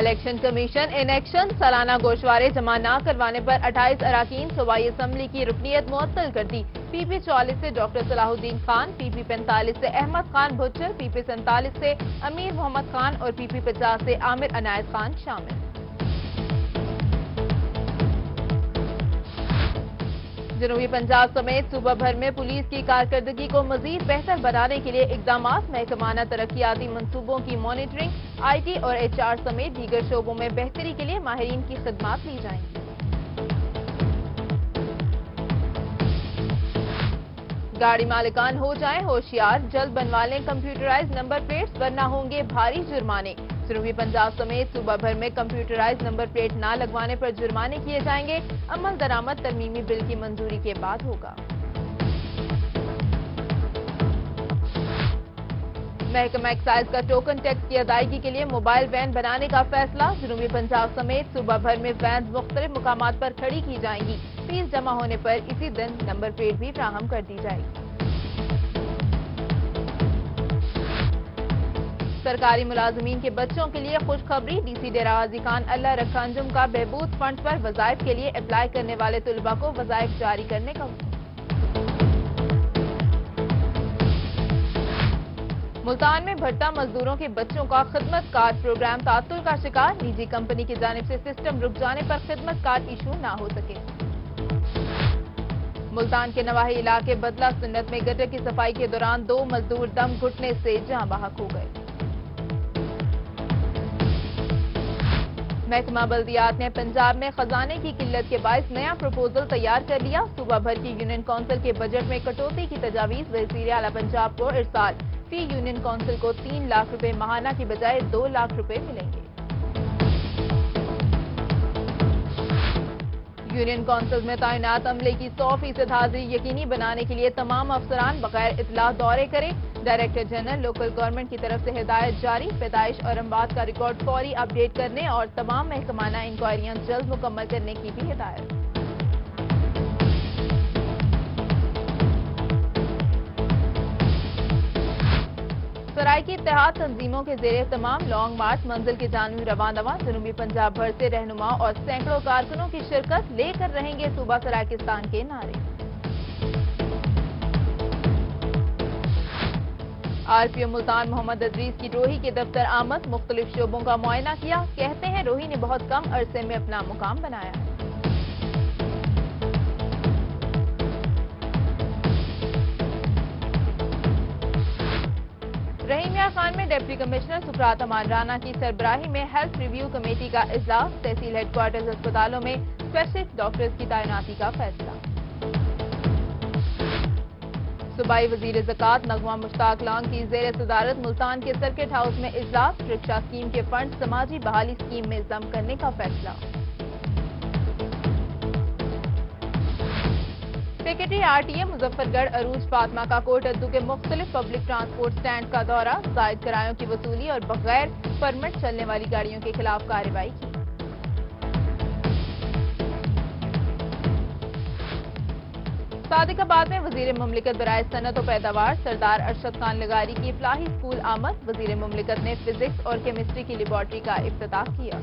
Election commission in action سالانہ گوشوارے جمع نہ کروانے پر 28 اراکین صوبائی اسمبلی کی رکنیت معطل کر دی۔ پی پی 44 سے ڈاکٹر صلاح الدین خان، پی پی 45 سے احمد خان بھچر، پی پی 47 سے امیر محمد خان اور پی پی 50 سے عامر عنایت خان شامل۔ جنوبی پنجاب سمیت صوبہ بھر میں پولیس کی کارکردگی کو مزید بہتر بنانے کے لیے اقدامات، محکمانہ ترقیاتی منصوبوں کی مانیٹرنگ، آئی ٹی اور ایچ آر سمیت دیگر شعبوں میں بہتری کے لیے ماہرین کی خدمات لی جائیں گی۔ گاڑی مالکان ہو جائیں ہوشیار، جلد بنوا لیں کمپیوٹرائز نمبر پلیٹس ورنہ ہوں گے بھاری جرمانے۔ جنوبی پنجاب سمیت صوبہ بھر میں کمپیوٹرائز نمبر پلیٹ نہ لگوانے پر جرمانے کیے جائیں گے۔ عمل درآمد ترمیمی بل کی منظوری کے بعد ہوگا۔ محکمہ ایکسائز کا ٹوکن ٹیکس کی ادائیگی کے لیے موبائل وین بنانے کا فیصلہ۔ جنوبی پنجاب سمیت صوبہ بھر میں وینز مختلف مقامات پر کھڑی کی جائیں گی۔ فیس جمع ہونے پر اسی دن نمبر پلیٹ بھی فراہم کر دی جائے گی۔ سرکاری ملازمین کے بچوں کے لیے خوشخبری، ڈی سی ڈیرہ غازی خان اللہ رکھا انجم کا بہبود فنڈ پر وظائف کے لیے اپلائی کرنے والے طلباء کو وظائف جاری کرنے کا حکم۔ ملتان میں بھٹہ مزدوروں کے بچوں کا خدمت کارڈ پروگرام تعطل کا شکار، نجی کمپنی کی جانب سے سسٹم رک جانے پر خدمت کارڈ ایشو نہ ہو سکے۔ ملتان کے نواحی علاقے بدلہ سنت میں گٹر کی صفائی کے دوران 2 مزدور دم گھٹنے سے جاں بحق ہو گئے۔ محکمہ بلدیات نے پنجاب میں خزانے کی قلت کے باعث نیا پروپوزل تیار کر لیا۔ صوبہ بھر کی یونین کونسل کے بجٹ میں کٹوتی کی تجاویز وزیر اعلیٰ پنجاب کو ارسال۔ فی یونین کونسل کو 3 لاکھ روپے ماہانہ کی بجائے 2 لاکھ روپے ملیں گے۔ یونین کونسل میں تعینات عملے کی 100% حاضری یقینی بنانے کے لیے تمام افسران بغیر اطلاع دورے کریں۔ ڈائریکٹر جنرل لوکل گورنمنٹ کی طرف سے ہدایت جاری، پیدائش اور اموات کا ریکارڈ فوری اپ ڈیٹ کرنے اور تمام محکمانہ انکوائریاں جلد مکمل کرنے کی بھی ہدایت۔ سرائیکی اتحاد تنظیموں کے زیر اہتمام لانگ مارچ منزل کی جانب رواں دواں، جنوبی پنجاب بھر سے رہنما اور سینکڑوں کارکنوں کی شرکت، لے کر رہیں گے صوبہ سرائیکستان کے نعرے۔ آر پی او ملتان محمد ادریس کی روہی کے دفتر آمد، مختلف شعبوں کا معائنہ کیا، کہتے ہیں روہی نے بہت کم عرصے میں اپنا مقام بنایا ہے۔ رحیم یار خان میں ڈپٹی کمشنر سکرات امان رانا کی سربراہی میں ہیلتھ ریویو کمیٹی کا اجلاس، تحصیل ہیڈ کوارٹرز اسپتالوں میں اسپیشلسٹ ڈاکٹرز کی تعیناتی کا فیصلہ۔ صوبائی وزیر زکوٰۃ نغمہ مشتاق لانگ کی زیر صدارت ملتان کے سرکٹ ہاؤس میں اجلاس، رکشا اسکیم کے فنڈ سماجی بحالی اسکیم میں ضم کرنے کا فیصلہ۔ Secretary R T A Muzaffargarh Urooj Fatima کا کوٹ ادو کے مختلف پبلک ٹرانسپورٹ سٹینڈ کا دورہ، زائد کرایوں کی وصولی اور بغیر پرمٹ چلنے والی گاڑیوں کے خلاف کارروائی کی۔ صادق آباد میں وزیر مملکت برائے صنعت و پیداوار سردار ارشد خان لغاری کی فلاحی اسکول آمد، وزیر مملکت نے فزکس اور کیمسٹری کی لیبارٹری کا افتتاح کیا۔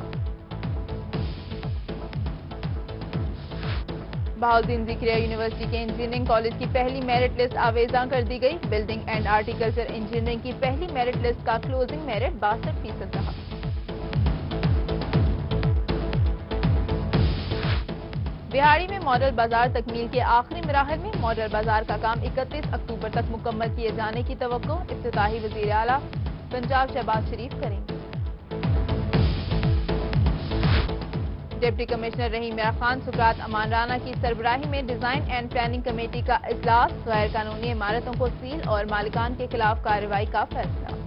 بہاؤالدین ذکریہ یونیورسٹی کے انجینئرنگ کالج کی پہلی میرٹ لسٹ آویزاں کر دی گئی، بلڈنگ اینڈ آرٹیکلچر انجینئرنگ کی پہلی میرٹ لسٹ کا کلوزنگ میرٹ 62% رہا۔ بہاڑی میں ماڈل بازار تکمیل کے آخری مراحل میں، ماڈل بازار کا کام 31 اکتوبر تک مکمل کیے جانے کی توقع، افتتاحی وزیر اعلیٰ پنجاب شہباز شریف کریں گے۔ ڈپٹی کمشنر رحیم یار خان سکرات امان رانا کی سربراہی میں ڈیزائن اینڈ پلاننگ کمیٹی کا اجلاس، غیر قانونی عمارتوں کو سیل اور مالکان کے خلاف کارروائی کا فیصلہ۔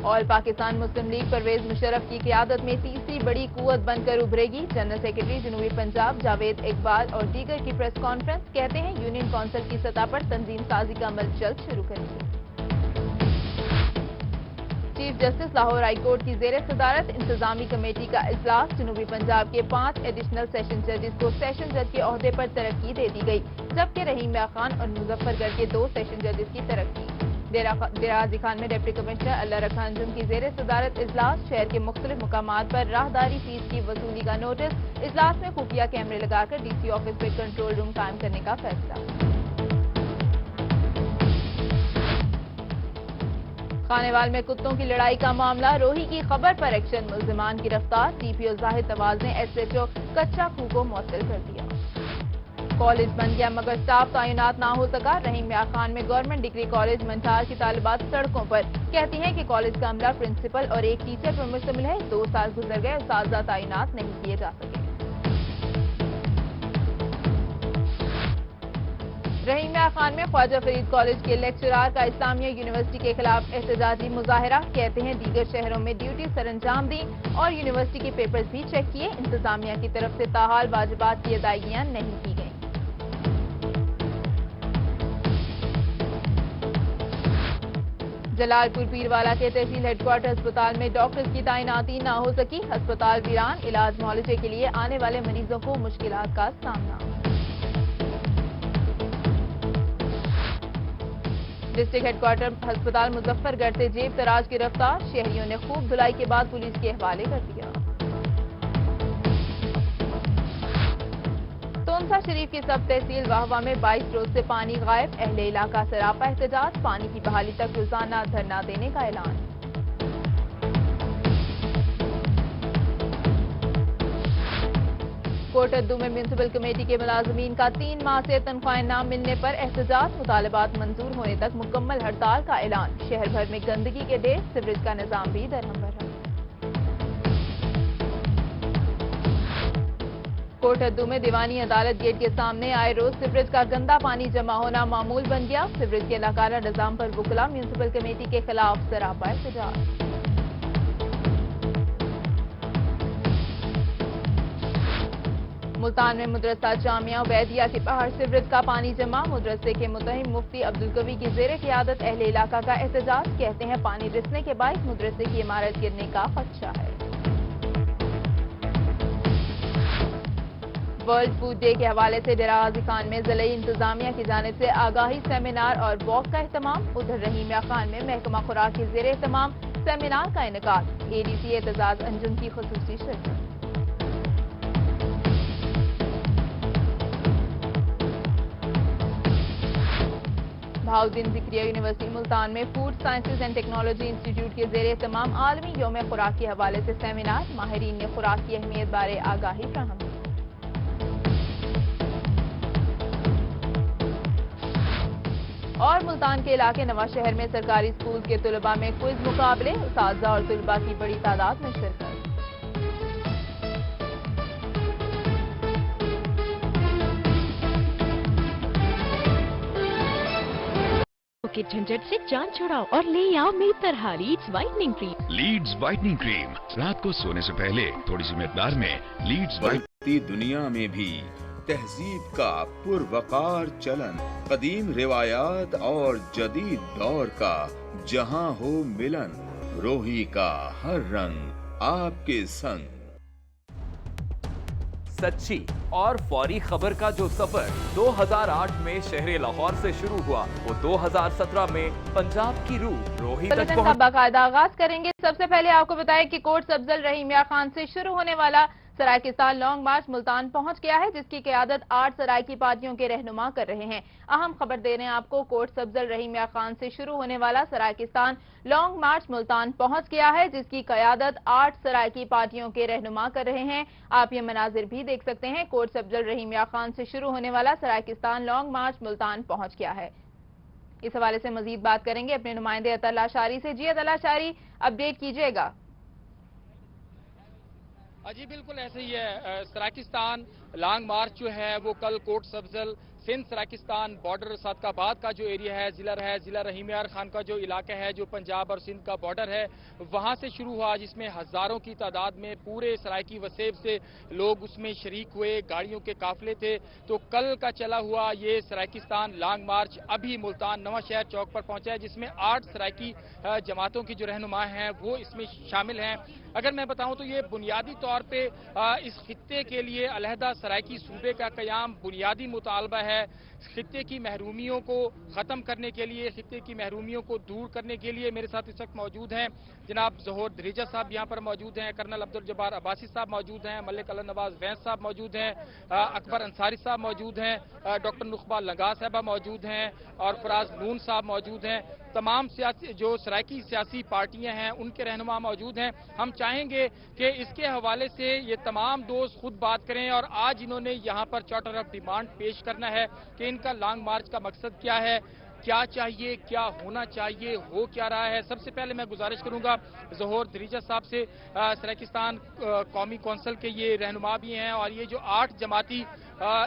آل پاکستان مسلم لیگ پرویز مشرف کی قیادت میں تیسری بڑی قوت بن کر ابھرے گی، جنرل سیکرٹری جنوبی پنجاب جاوید اقبال اور دیگر کی پریس کانفرنس، کہتے ہیں یونین کونسل کی سطح پر تنظیم سازی کا عمل جلد شروع کریں گے۔ Chief justice Lahore high court کی زیر صدارت انتظامی کمیٹی کا اجلاس، جنوبی پنجاب کے 5 ایڈیشنل سیشن ججز کو سیشن جج کے عہدے پر ترقی دے دی گئی، جبکہ رحیم یار خان اور مظفر گڑھ کے 2 سیشن ججز کی ترقی۔ डेरा गाजी खान में डिप्टी कमिश्नर अल्लाह रखा अंजुम की जेर सदारत इजलास। शहर के मुख्तलिफ मुकामात पर राहदारी फीस की वसूली का नोटिस। इजलास में खुफिया कैमरे लगाकर DC ऑफिस में कंट्रोल रूम कायम करने का फैसला। खानेवाल में कुत्तों की लड़ाई का मामला। रोही की खबर पर एक्शन, मुल्जिमान गिरफ्तार। TPO जाहिद तवाज ने SHO कच्चा खूह को मुअत्तल कर दिया। कॉलेज बन गया मगर स्टाफ तैनात ना हो सका। रहीम मियां खान में गवर्नमेंट डिग्री कॉलेज मंठार की तालिबात सड़कों पर कहती हैं कि कॉलेज का अमला प्रिंसिपल और एक टीचर पर मुश्तमिल है। 2 साल गुजर गए, उस्ताद तैनात नहीं किए जा सके। रहीम मियां खान में ख्वाजा फरीद कॉलेज के लेक्चरार का इस्लामिया यूनिवर्सिटी के खिलाफ एहतजाजी मुजाहिरा। कहते हैं दीगर शहरों में ड्यूटी सरअंजाम दी और यूनिवर्सिटी के पेपर्स भी चेक किए। इंतजामिया की तरफ से ताहाल वाजिबात की अदायगियां नहीं की गई। जलालपुर पीरवाला के तहसील हेडक्वार्टर अस्पताल में डॉक्टर्स की तैनाती ना हो सकी। अस्पताल वीरान, इलाज मुआलजे के लिए आने वाले मरीजों को मुश्किलात का सामना। डिस्ट्रिक्ट हेडक्वार्टर अस्पताल मुजफ्फरगढ़ से जेब तराज गिरफ्तार। शहरियों ने खूब धुलाई के बाद पुलिस के हवाले कर दिया। तोनसा शरीफ की सब तहसील वाहवा में 22 रोज से पानी गायब। अहले इलाका सरापा एहतजाज। पानी की बहाली तक रोजाना धरना देने का ऐलान। कोटद्दू में म्यूनिसिपल कमेटी के मुलाजमीन का 3 माह से तनख्वाहें न मिलने पर एहतजाज। मुतालबात मंजूर होने तक मुकम्मल हड़ताल का ऐलान। शहर भर में गंदगी के ढेर, सीवरेज का निजाम भी दरहम रहा। कोटद्दू में दीवानी अदालत गेट के सामने आए रोज सीवरेज का गंदा पानी जमा होना मामूल बन गया। सीवरेज के लाकाना निजाम पर वुकला म्यूनिसिपल कमेटी के खिलाफ सरापा एहतजाज। मुल्तान में मदरसा जामिया उबैदिया के बाहर सीवरेज का पानी जमा। मदरसे के मुतहिम मुफ्ती अब्दुल कवी की जेर क़ियादत अहले इलाका का एहतजाज। कहते हैं पानी रिसने के बाइस मदरसे की इमारत गिरने का खदशा है। वर्ल्ड फूड डे के हवाले से डेरा गाजी खान में ज़िले इंतजामिया की जानिब से आगाही सेमिनार और वॉक का एहतमाम। उधर रहीम मियां खान में महकमा खुराक के ज़ेर एहतमाम सेमिनार का इनेकाद। ADC एतजाज अंजुम की खुसूसी शिरकत। बहाउद्दीन ज़िक्रिया यूनिवर्सिटी मुल्तान में food sciences and technology institute के ज़ेर एहतमाम आलमी यौम खुराक के हवाले से सेमिनार। माहिरीन ने खुराक की अहमियत बारे आगाही फराहम की। और मुल्तान के इलाके नवाज शहर में सरकारी स्कूल के तुलबा में क्विज मुकाबले। उस्ताज़ा और तुलबा की बड़ी तादाद में शिरकत। के झंझट से जान छुड़ाओ और ले आओ मेरी तरह Leeds whitening cream. Leeds whitening cream रात को सोने से पहले थोड़ी सी मिकदार में लीड्स बढ़ती दुनिया में भी तहजीब का पुरवकार चलन, कदीम रिवायात और जदीद दौर का जहां हो मिलन, रोही का हर रंग आपके संग। सच्ची और फौरी खबर का जो सफर 2008 में शहर लाहौर से शुरू हुआ, वो 2017 में पंजाब की रूह रोही तक पहुंच। बाकायदा आगाज करेंगे। सबसे पहले आपको बताएं कि कोर्ट अफजल रहीम मियां खान से शुरू होने वाला सरायकिस्तान लॉन्ग मार्च मुल्तान पहुंच गया है, जिसकी क़यादत 8 सरायकी पार्टियों के रहनुमा कर रहे हैं। अहम खबर दे रहे हैं आपको, कोर्ट अफजल रहीम मियां खान से शुरू होने वाला सरायकिस्तान लॉन्ग मार्च मुल्तान पहुंच गया है, जिसकी क़यादत 8 सरायकी पार्टियों के रहनुमा कर रहे हैं। आप ये मनाजिर भी देख सकते हैं। कोर्ट अफजल रहीम मियां खान से शुरू होने वाला सरायकिस्तान लॉन्ग मार्च मुल्तान पहुंच गया है। इस हवाले से मजीद बात करेंगे अपने नुमाइंदे अतल आशारी से। जी अतल आशारी, अपडेट कीजिएगा। जी बिल्कुल ऐसे ही है। सरायकिस्तान लॉन्ग मार्च जो है वो कल कोट अफजल सिंध सरायकिस्तान बॉर्डर सादकाबाद का जो एरिया है, जिला रहीम मियां खान का जो इलाका है, जो पंजाब और सिंध का बॉर्डर है, वहां से शुरू हुआ, जिसमें हजारों की तादाद में पूरे सरायकी वसेब से लोग उसमें शरीक हुए, गाड़ियों के काफिले थे। तो कल का चला हुआ ये सरायकिस्तान लॉन्ग मार्च अभी मुल्तान नवा शहर चौक पर पहुंचा है, जिसमें 8 सरायकी जमातों की जो रहनुमा हैं वो इसमें शामिल हैं। अगर मैं बताऊं तो ये बुनियादी तौर पे इस खित्ते के लिए अलहदा सरायकी सूबे का कयाम बुनियादी मुतालबा है। खित्ते की महरूमियों को ख़त्म करने के लिए, खित्ते की महरूमियों को दूर करने के लिए मेरे साथ इस वक्त मौजूद हैं जनाब ज़ोहर धरीजा साहब यहाँ पर मौजूद हैं, कर्नल अब्दुल जब्बार अब्बासी साहब मौजूद हैं, मलिक अली नवाज वैस साहब मौजूद हैं, अकबर अंसारी साहब मौजूद हैं, डॉक्टर नुखबा लंगा साहबा मौजूद हैं और फराज नून साहब मौजूद हैं। तमाम सियासी जो सराइकी सियासी पार्टियां हैं उनके रहनुमा मौजूद हैं। हम चाहेंगे कि इसके हवाले से ये तमाम दोस्त खुद बात करें और आज इन्होंने यहाँ पर चार्टर ऑफ डिमांड पेश करना है कि इनका लॉन्ग मार्च का मकसद क्या है, क्या चाहिए, क्या होना चाहिए, हो क्या रहा है। सबसे पहले मैं गुजारिश करूंगा ज़ोहर धरीजा साहब से, सराइकिस्तान कौमी कौंसिल के ये रहनुमा भी हैं और ये जो 8 जमाती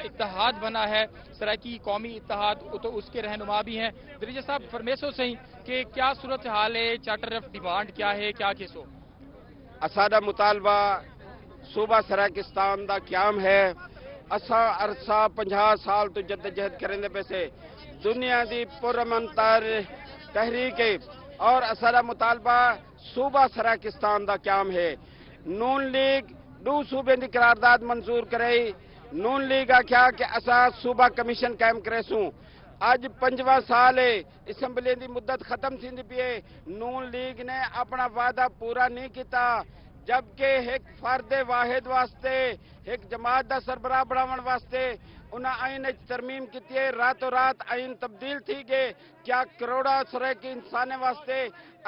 इत्तेहाद बना है सराइकी कौमी इत्तेहाद, तो उसके रहनुमा भी हैं। धरीजा साहब फरमेसो सही कि क्या सूरत हाल है, चार्टर ऑफ डिमांड क्या है, क्या केसो? असादा मुतालबा सूबा सराइकिस्तान दा क्याम है। असा अरसा 50 साल तो जद्दोजहद करेंदे पैसे दुनिया दी पुरअमन तर तहरीक और असादा मुतालबा सूबा सराइकिस्तान दा क्याम है। नून लीग 2 सूबे दी करारदाद मंजूर कराई। नून लीग आख्या कि असा सूबा कमीशन कायम करेसूं। अज 5वां साल है, असैम्बली की मुद्दत खत्म थी पी है। नून लीग ने अपना वादा पूरा नहीं किया, जबकि एक फर्द वाहिद वास्ते, एक जमात का सरबराह बनावन वास्ते उन्हें आइन तरमीम की है। रातों रात आइन तब्दील थी गए। क्या करोड़ा सराइकी इंसाने वास्ते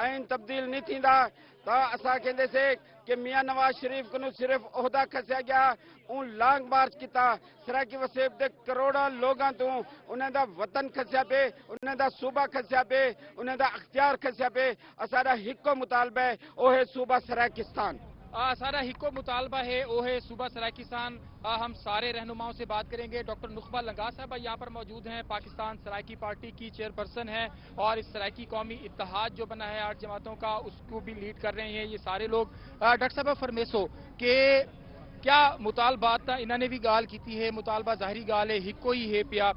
आइन तब्दील नहीं थी? तो असा कहते से कि मियाँ नवाज शरीफ को सिर्फ ओहदा खसिया गया, उन लॉन्ग मार्च किया। सराइकी वसेब के करोड़ों लोगों तो उन्हें दा वतन खसिया पे, उन्हें दा सूबा खसिया पे, उन्हें दा अख्तियार खसिया पे। असारा हिक्को मुतालबा है, वो है सूबा सराइकिस्तान। सारा हिक्को मुतालबा है, वो है सूबा सराइकिस्तान। हम सारे रहनुमाओं से बात करेंगे। डॉक्टर नुखबा लंगा साहब यहाँ पर मौजूद हैं, पाकिस्तान सराइकी पार्टी की चेयरपर्सन हैं और इस सराइकी कौमी इत्तेहाद जो बना है 8 जमातों का, उसको भी लीड कर रहे हैं ये सारे लोग। डॉक्टर साहब फरमेसो के क्या मुतालबात था, इन्होंने भी गाल की है, मुतालबा जाहिरी गाल है, हिक्को ही है पिया।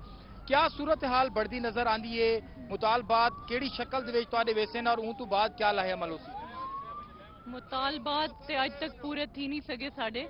क्या सूरत हाल बढ़ती नजर आती है, मुतालबात केड़ी शक्ल दे विच वैसे और ऊँ तो बाद क्या लाया अमल उसी? मुतालबात ते अज तक पूरे थी नहीं सके साडे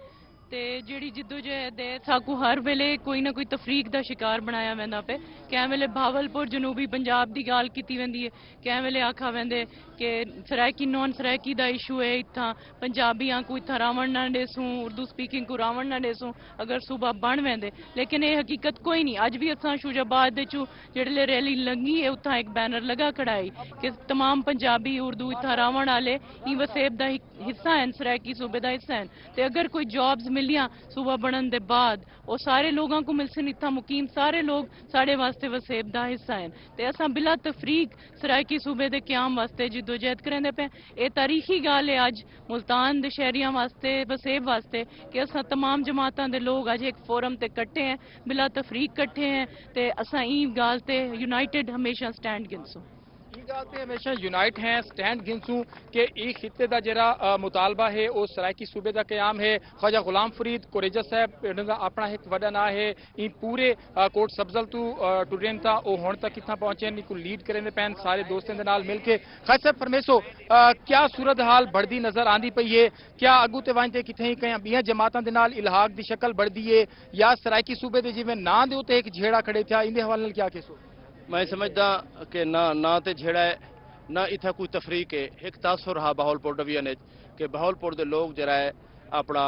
ते जिहड़ी जिद्दोजहद है साकू हर वेले कोई ना कोई तफरीक दा शिकार बनाया वेंदा पे। कै वेले भावलपुर जनूबी पंजाब दी गाल कीती वेंदी है, कै वेले आखा वेंदे कि सराइकी नॉन सराइकी दा इशू है, इत्थां पंजाबियां को इत्थां रावण ना डेसूं, उर्दू स्पीकिंग को रावण ना डेसूं अगर सूबा बन वेंदे। लेकिन ये हकीकत कोई नहीं। अज भी असां शुजाबाद दे चू जेड़े रैली लंघी है उत्थां एक बैनर लगा खड़ाई कि तमाम पंजाबी उर्दू इत्थां रावण आले ई वसेब दा हिस्सा हैं, सराइकी सूबे दा हिस्सा हैं। ते अगर कोई जॉब्स मिलियां सूबा बनन दे बाद वो सारे लोगों को मिलसन, इत्थां मुकीम सारे लोग साढ़े वास्ते वसेब दा हिस्सा हैं। ते असां बिला तफरीक सराइकी सूबे दे क्याम वास्ते जिद्दोजहद करेंदे पे। ये तारीखी गाल है अज मुल्तान दे शहरियां वास्ते, वसेब वास्ते कि असां तमाम जमातां दे लोग अज एक फोरम ते कट्ठे हैं, बिला तफरीक कट्ठे हैं ते असां ई गाल ते यूनाइटेड हमेशा स्टैंड गिनसूं। हमेशा यूनाइट हैं, स्टैंड गिनसूं कि ई खित्ते का जरा मुतालबा है वो सराइकी सूबे का क्याम है। ख्वाजा गुलाम फरीद कुरेजा साहब अपना एक वड्डा ना है, ई पूरे कोट सब्जल तू टुरेन था वो हुण तक कितना पहुंचे इनको लीड करेंदे पैन सारे दोस्तों के नाल मिल के। खास साहब फरमेसो क्या सूरत हाल बढ़ती नजर आती पई है? क्या अगू ते वंजते किथे कहीं बीह जमातों के नाल इलाहाक की शक्ल बढ़ती है या सराइकी सूबे के जिवें ना दे उत्ते एक झेड़ा खड़े था, इंदे हवाले नाल क्या केसो? मैं समझदा कि ना तो झेड़ा है ना इतना कोई तफरीक है। एक तासुर रहा बहावलपुर डिवीजन कि बहावलपुर के लोग जरा है अपना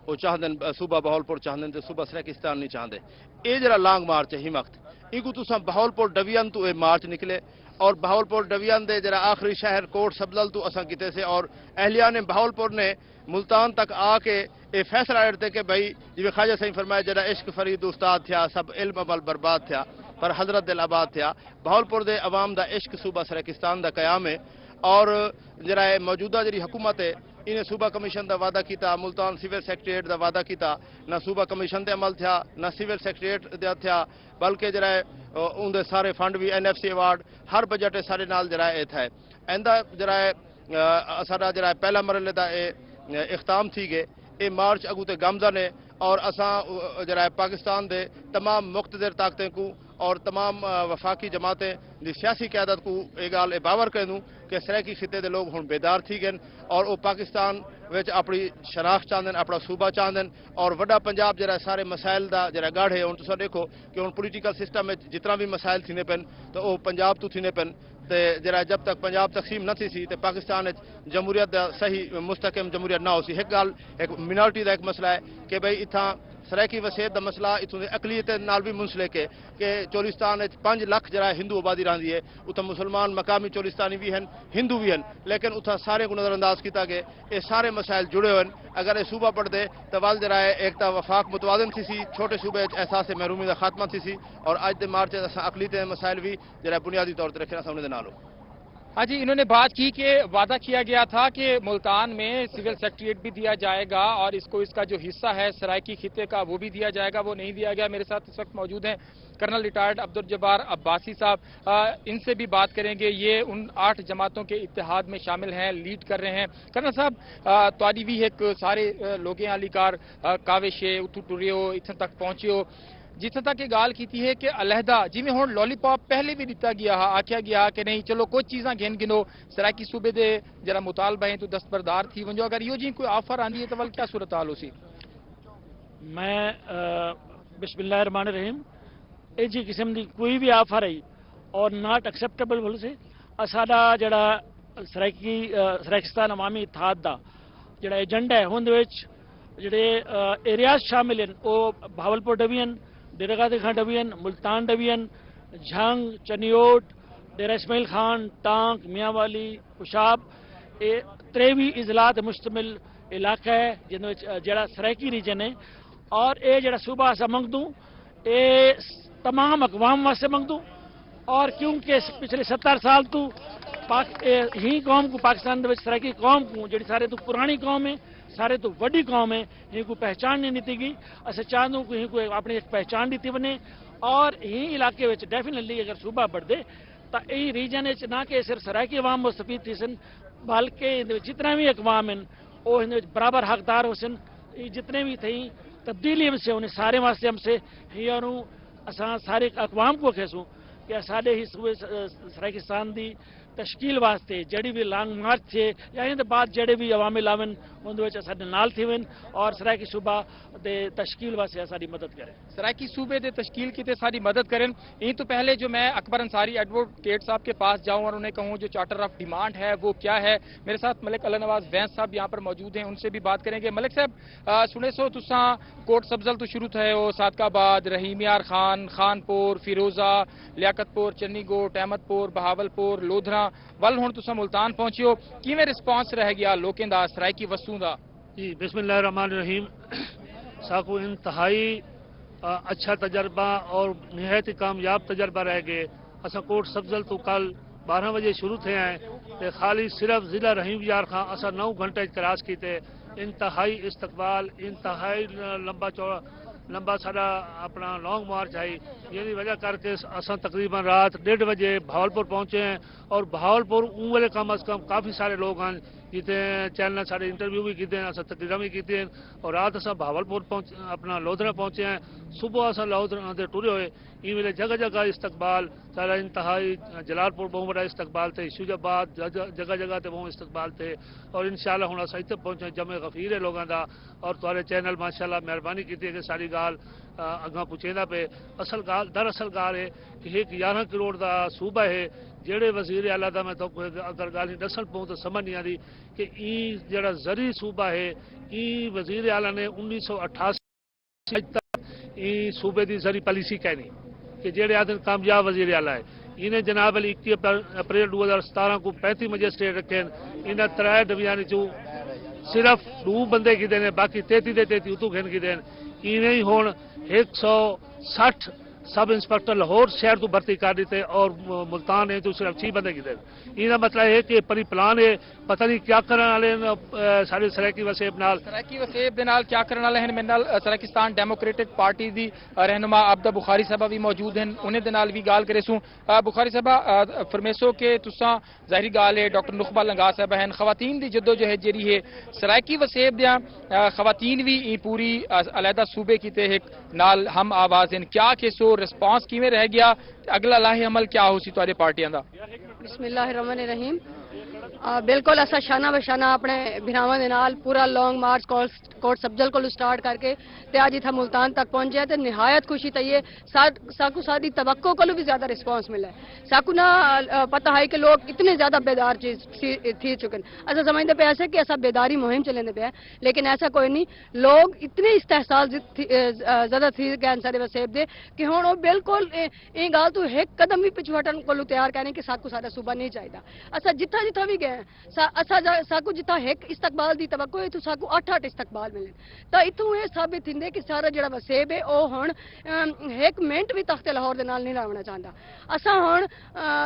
वो चाहते सूबा बहावलपुर चाहते तो सूबा सराइकिस्तान नहीं चाहते। ये जरा लॉन्ग मार्च है हिमक्त इको तुसा बहावलपुर डिवीजन तो ये मार्च निकले और बहावलपुर डिवीजन के जरा आखिरी शहर कोट सबलल तो असा किते से और अहलिया ने बहावलपुर ने मुल्तान तक आके ये फैसला करते कि भाई जिਵੇਂ ख्वाजा सही फरमाया जरा इश्क फरीद उस्ताद थिया सब इल्म अमल बर्बाद थिया पर हजरत दिल आबाद थिया। बहावलपुर के अवाम का इश्क सूबा सराइकिस्तान का क्याम है और जरा मौजूदा जी हुकूमत है इन्हें सूबा कमीशन का वादा किया, मुल्तान सिविल सैकटरीट का वादा किया, ना सूबा कमीशन से अमल थिया ना सिविल सैकटरीट का थिया, बल्कि जरा उनके सारे फंड भी NFC अवार्ड हर बजट सारे नाल जरा है। इंदा जरा सारा जरा पहला मरले का इख्ताम थी गए। ये मार्च अगू ते गामजा ने اور اساں جرائے پاکستان دے تمام مقتدر طاقتیں کو اور تمام وفاقی جماعتیں دی سیاسی قیادت کو یہ گال باور کروں کہ سرائکی خطے دے لوگ ہن بیدار تھی گئے اور وہ پاکستان وچ اپنی شناخت چاہدن اپنا صوبہ چاہدن اور وڈا پنجاب جرا سارے مسائل دا جرا گڑھ ہے ہن تساں دیکھو کہ ہن پولیٹیکل سسٹم میں جتنا بھی مسائل تھینے پن تو وہ پنجاب تو تھینے پن تے جرا جب تک پنجاب تقسیم نہ تھی سی تے پاکستان جمہوریت دا صحیح مستحکم جمہوریت نہ ہو سی ایک گال ایک منارٹی دا ایک مسئلہ ہے کہ بھئی اتھاں سرائکی وسیعت دا مسئلہ اتوں اقلیت نال بھی منسلک ہے کہ چولستان 5 لاکھ جرا ہندو آبادی رہندی ہے اتھا مسلمان مقامی چولستانی بھی ہیں ہندو بھی ہیں لیکن اتھا سارے کو نظر انداز کیتا کہ یہ سارے مسائل جڑے ہوئے ہیں اگر یہ صوبہ پڑھ دے تو وال جرا ہے ایک تا وفاق متوازن تھی سی چھوٹے صوبے احساس محرومی دا خاتمہ تھی سی اور اج دے مارچ اقلیت مسائل بھی جرا بنیادی طور پر رکھنا سامنے دے نال ہو. ہاں جی، انہوں نے بات کی کہ وعدہ کیا گیا تھا کہ ملتان میں سول سیکریٹریٹ بھی دیا جائے گا اور اس کا جو حصہ ہے سرائکی خطے کا وہ بھی دیا جائے گا، وہ نہیں دیا گیا. میرے ساتھ اس وقت موجود ہیں کرنل ریٹائرڈ عبدالجبار عباسی صاحب، ان سے بھی بات کریں گے. یہ ان 8 جماعتوں کے اتحاد میں شامل ہیں، لیڈ کر رہے ہیں. کرنل صاحب تاری بھی ایک سارے لوگ علی کار کاوش ہے اتو ٹریو اتنے تک پہنچے ہو جتنے تک یہ گال کی ہے کہ علیحدہ جی میں ہوں لولی پاپ پہلے بھی دیتا گیا آخیا گیا کہ نہیں چلو کوئی چیزاں گنو سرائکی صوبے دے جرا مطالبہ ہیں تو دستبردار تھی ونجو اگر یہ جی کوئی آفر آندی ہے تو ول کیا صورتحال ہو سی؟ میں بسم اللہ الرحمن الرحیم یہ جی قسم دی کوئی بھی آفر ہے اور ناٹ ایکسیپٹیبل بول سے ساڈا جڑا سرائکستان عوامی اتحاد دا جڑا ایجنڈا ہے ہند جڑے ایریاز شامل ہیں وہ Bahawalpur division, Dera Ghazi Khan division, Multan division, Jhang, Chiniot, Dera Ismail Khan, ٹانک، میاں والی، پشاب، یہ 23 اضلاع مشتمل علاقہ ہے جن جڑا سرائکی ریجن ہے اور یہ جڑا صوبہ اسا منگدوں یہ تمام اقوام واسطے منگدوں اور کیونکہ پچھلے 70 سال تو ہی قوم کو پاکستان دے سرائکی قوم کو جڑی سارے تو پرانی قوم ہے سارے تو وڈی قوم ہے یہ کو پہچان نہیں دیتی گئی اسے چاہوں کہ یہ کو اپنی ایک پہچان دیتی بنے اور ہی علاقے وچ ڈیفینیٹلی اگر صوبہ بڑھ دے تو یہی ریجن نہ کہ صرف سرائکی عوام مستفید تھی سن بلکہ جتنا بھی اقوام ہیں وہ برابر حقدار ہو سن جتنے بھی تھیں تبدیلی ہم سے انہیں سارے واسطے ہم سے ہی اور سارے اقوام کو کہسوں کہ سارے ہی صوبے سرائکستان دی تشکیل واسطے جڑی بھی لانگ مارچ تھے یا ان بعد جڑے بھی عوامل آون اندر سارے نال تھی ون اور سرائکی صوبہ دے تشکیل واسطے ساری مدد کریں سرائکی صوبے دے تشکیل کی ساری مدد کریں. یہ تو پہلے جو میں اکبر انصاری ایڈوکیٹ صاحب کے پاس جاؤں اور انہیں کہوں جو چارٹر آف ڈیمانڈ ہے وہ کیا ہے. میرے ساتھ ملک اللہ نواز وینس صاحب یہاں پر موجود ہیں، ان سے بھی بات کریں گے. ملک صاحب سنے سو تساں کوٹ سبزل تو شروع تھے ہو صادق آباد، رحیم یار خان، خانپور، فیروزہ، لیاقت پور، چنی گوٹ، احمد پور، بہاول پور، لودھراں ول ہوں تساں ملتان پہنچے ہو کیویں رسپانس رہ گیا لوکیں دا سرائکی وسوں دا؟ جی بسم اللہ الرحمن الرحیم ساکو انتہائی اچھا تجربہ اور نہایت کامیاب تجربہ رہ گئے. اسا کوٹ سبزل تو کل 12 بجے شروع تھے ہیں تے خالی صرف ضلع رحیم یار خان اسا 9 گھنٹے کراس کیتے. انتہائی استقبال انتہائی لمبا سارا اپنا لانگ مارچ آئی یہ وجہ کر کے اساں تقریباً رات 1:30 بجے بہاولپور پہنچے ہیں اور بہاولپور اون والے کم از کم کافی سارے لوگ ہیں جتنے چینل سارے انٹرویو بھی کیتے ہیں اساں تقریراں بھی کیتے ہیں اور رات اساں بہاولپور اپنا لودھرا پہنچے ہیں. صبح اساں لودھرا دے ٹرے ہوئے یہ ویلے جگہ جگہ استقبال سارا انتہائی جلال پور بہت بڑا استقبال تھے، شوج آباد جگہ جگہ تے بہت استقبال تھے اور انشاءاللہ ہن اساں اتنے پہنچے جمع غفیر ہے لوگاں دا اور تھوڑے چینل ماشاءاللہ مہربانی کیتی کہ ساری گال اگاں پوچھیندا پہ. اصل گال دراصل گال ہے کہ ایک 11 کروڑ دا صوبہ ہے جڑے وزیر اعلیٰ دا میں تو اگر گال دسن پاؤں تو سمجھ نہیں آتی کہ ای جڑا زرعی صوبہ ہے ای وزیر اعلیٰ نے 1988 تک ای صوبے دی زرعی پالیسی کہنی کہ جڑے آدھے کامیاب وزیر اعلیٰ ہے انہیں جناب علی 21 اپریل 2017 کو 35 مجسٹریٹ رکھے انہیں 3 ڈویژن چوں صرف 2 بندے کی دیں باقی 33 دے 33 اتو گھن کی دیں انہیں ہون 160 सब इंस्पेक्टर लाहौर शहर तो भर्ती कर दिते और मुल्तान है तो सिर्फ 6 बंदे की इहदा मतलब है कि परी प्लान है पता नहीं क्या करने वाले सारे सराकी वसेब नाल सराकी वसेब दे नाल क्या करने वाले हैं। मेरे नाल सराकिस्तान डेमोक्रेटिक पार्टी दी रहनुमा अब्दा बुखारी साहबा भी मौजूद हैं, उन्हें दे नाल भी गाल करे सूं। बुखारी साहबा फरमेसो के तुसा जाहिर गाल है डॉक्टर नुखबा लंगा साहब हैं खवातीन दी जद्दोजहद जेरी है सराकी वसेब दियां खवातीन भी पूरी अलहदा सूबे की ते नाल हम आवाज हैं। क्या केसो रिस्पांस किवें रह गया, अगला लाहे अमल क्या हो सी तुहाडे पार्टियां दा? बिस्मिल्लाहिर्रहमानिर्रहीम। बिल्कुल असा शाना बशाना अपने भिरावां दे नाल पूरा लॉन्ग मार्च कोर्ट सब्जल को स्टार्ट करके ते अज इत्थे मुल्तान तक पहुंचे ते निहायत खुशी तई है। साकू साडी तवक्को कोलों भी ज्यादा रिस्पांस मिला है। साकू ना पता है कि लोग इतने ज्यादा बेदार थी चुके हैं। असा समझते पे ऐसे कि ऐसा बेदारी मुहिम चलेंदे पे, लेकिन ऐसा कोई नहीं। लोग इतने इस्तेहसाल ज्यादा थी गए सारे वसेब दे कि हुण वो बिल्कुल ये गल तो एक कदम भी पिछू हटन को तैयार कहने कि साकू साडा सूबा नहीं चाहिए। असा जिथा जिथा भी गए साकू जिथा एक इस्तकबाल की तवक्को है तो साकू 8 इस्तकबाल मिले। तो इतों यह साबित थिंदे कि सारा जड़ा वसेब है वह हुण एक मिनट भी तख्ते लाहौर दे नाल नहीं लावना चाहता। असा हुण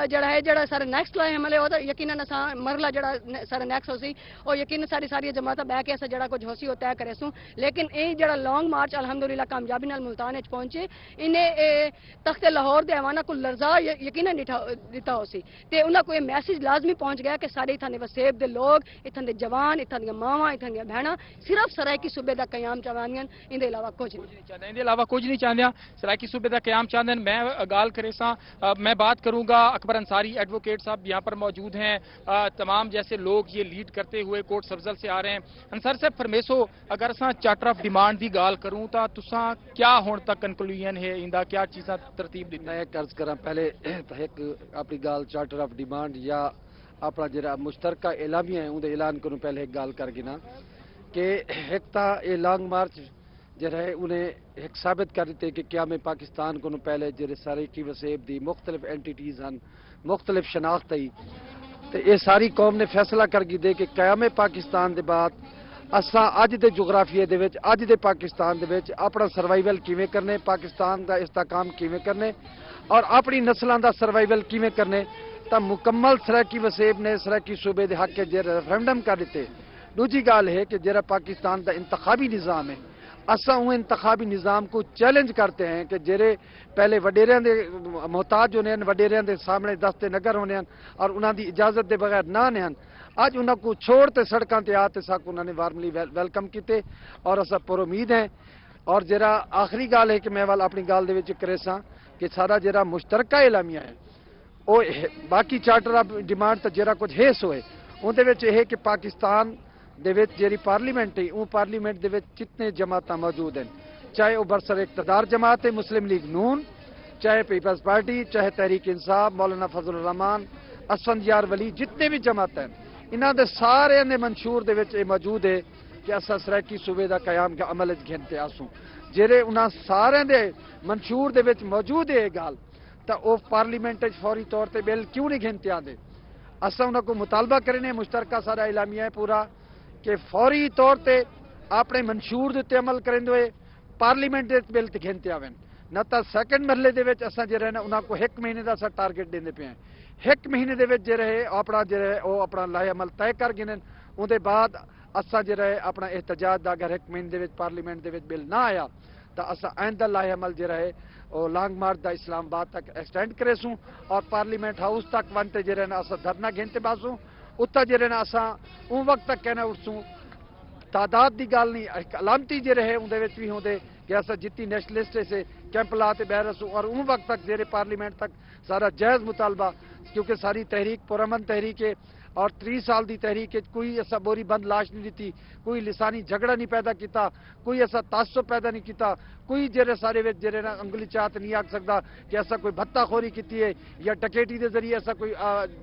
जड़ा है जड़ा सारा नेक्स्ट लाए हमले वो यकीनन असा मरला जड़ा सारा नेक्स्ट होसी और यकीनन सारी जमात बह के असा जड़ा कुछ होसी वो तय करे सूं। लेकिन ये जड़ा लॉन्ग मार्च अल्हम्दुलिल्लाह कामयाबी नाल मुल्तान विच पहुंचे, इन्हें तख्ते लाहौर दे ऐवाना को लर्जा यकीनन दिता होसी ते उन्हां को ये मैसेज लाजमी पहुंच गया कि सारे इत्थां दे वसेब दे लोग, इत्थां दे जवान, इत्थां दी मावां, इत्थां दी भैणां सिर्फ सराइकी सूबे दा कयाम चाहंदियां, इहदे अलावा कुछ नहीं चाहंदियां। इहदे अलावा कुछ नहीं चाहंदियां, सराइकी सूबे दा कयाम चाहंदियां। मैं गाल करे सां मैं बात करूंगा अकबर अंसारी एडवोकेट साहब यहाँ पर मौजूद हैं। तमाम जैसे लोग ये लीड करते हुए कोर्ट सब्जल से आ रहे हैं। अंसार साहब फरमेसो अगर असां चार्टर ऑफ डिमांड की गाल करूं तो तुसां क्या हुण तक कंक्लूजन है इंदा क्या चीज़ां तरतीब दी? मैं अर्ज करा पहले एक अपनी गाल चार्टर ऑफ डिमांड या अपना जरा मुश्तरका एलामिया है उनके ऐलान को पहले एक गाल कर गिना कि एक ता ये लॉन्ग मार्च जरा है उन्हें एक साबित कर देते कि क्या में पाकिस्तान को पहले जरे सारे की वसेब दी मुख्तलिफ एंटिटीज़ हैं, मुख्तलिफ शनाख्त आई तो ये सारी कौम ने फैसला कर दे कि क़याम पाकिस्तान के बाद असा अज के जोग्राफिए दे विच अज के पाकिस्तान दे विच अपना सर्वाइवल किवें करने, पाकिस्तान का इस्तेकाम किवें करने और अपनी नस्लों का सर्वाइवल किवें करने। तो मुकम्मल सराकी वसेब ने सराकी सूबे के हक जे रेफरेंडम कर दिते। दूजी गाल है कि जरा पाकिस्तान का इंतखाबी निज़ाम है, असा उन इंतखाबी निज़ाम को चैलेंज करते हैं कि जेरे पहले वडेरियां दे मोहताज होने वडेरियां दे सामने दस्ते नगर होने और उन्हों की इजाजत के बगैर ना आने अज उन्होंने छोड़ते सड़कों पर आते साक उन्होंने वार्मली वेलकम किए और असा पुर उम्मीद हैं। और जरा आखिरी गाल है कि मैं वाल अपनी गाल दे करे सां कि सारा जरा मुश्तरका एलामिया है वो बाकी चार्टर ऑफ डिमांड तो जरा कुछ हेस होए उनके है कि पाकिस्तान जी पार्लीमेंट है वो पार्लीमेंट दे जितने जमात मौजूद हैं, चाहे वो बरसर इक़्तिदार जमात है मुस्लिम लीग नून, चाहे पीपल्स पार्टी, चाहे तहरीक इंसाफ, मौलाना फजल रहमान, असफंद यार वली, जितने भी जमात हैं इन्हों के सारे ने मंशूर दे मौजूद है कि असा सराइकी सूबे का कयाम का अमल गिनते आसूँ। जेरे उन्होंने सारे दे मंशूर दे मौजूद है गाल तो वह पार्लीमेंट फौरी तौर पर बिल क्यों नहीं गिनते आते। असा उन्होंने मुतालबा करें मुश्तरका सारा इलामिया है पूरा कि फौरी तौर पर अपने मंशूर के अमल करें हुए पार्लीमेंट बिल गिनते आवे न तो सैकेंड मरले के असा जो है उन्होंने को 1 महीने का असा टारगेट देंगे पे हैं। 1 महीने के जो है अपना जो है वो अपना लाहे अमल तय कर गिने उनके बाद असा जो है अपना एहतजाज का अगर 1 महीने के पार्लीमेंट के बिल ना आया तो असा आइंदा लाहे अमल जो है वो लॉन्ग मार्च का इस्लामाबाद तक एक्सटेंड करे सूँ और पार्लीमेंट हाउस तक वनते जो है असा धरना गिनते बासूँ उत्ता जो है असा उन वक्त तक कहना उठसूँ। तादाद की गल नहीं एक अलामती जो है उनके भी होंगे कि असा जितनी नेशनलिस्ट से कैंप लाते बह रसूँ और उन वक्त तक जेरे पार्लीमेंट तक सारा जायज़ मुतालबा क्योंकि सारी तहरीक पुरअमन तहरीक है और 30 साल की तहरीक कोई ऐसा बोरी बंद लाश नहीं दी, कोई लिसानी झगड़ा नहीं पैदा किया, कोई ऐसा तासुब पैदा नहीं किया, कोई जेरे सारे जेरे ना अंगुली चाहत नहीं आख सकता कि ऐसा कोई भत्ताखोरी की है या डकैती के जरिए ऐसा कोई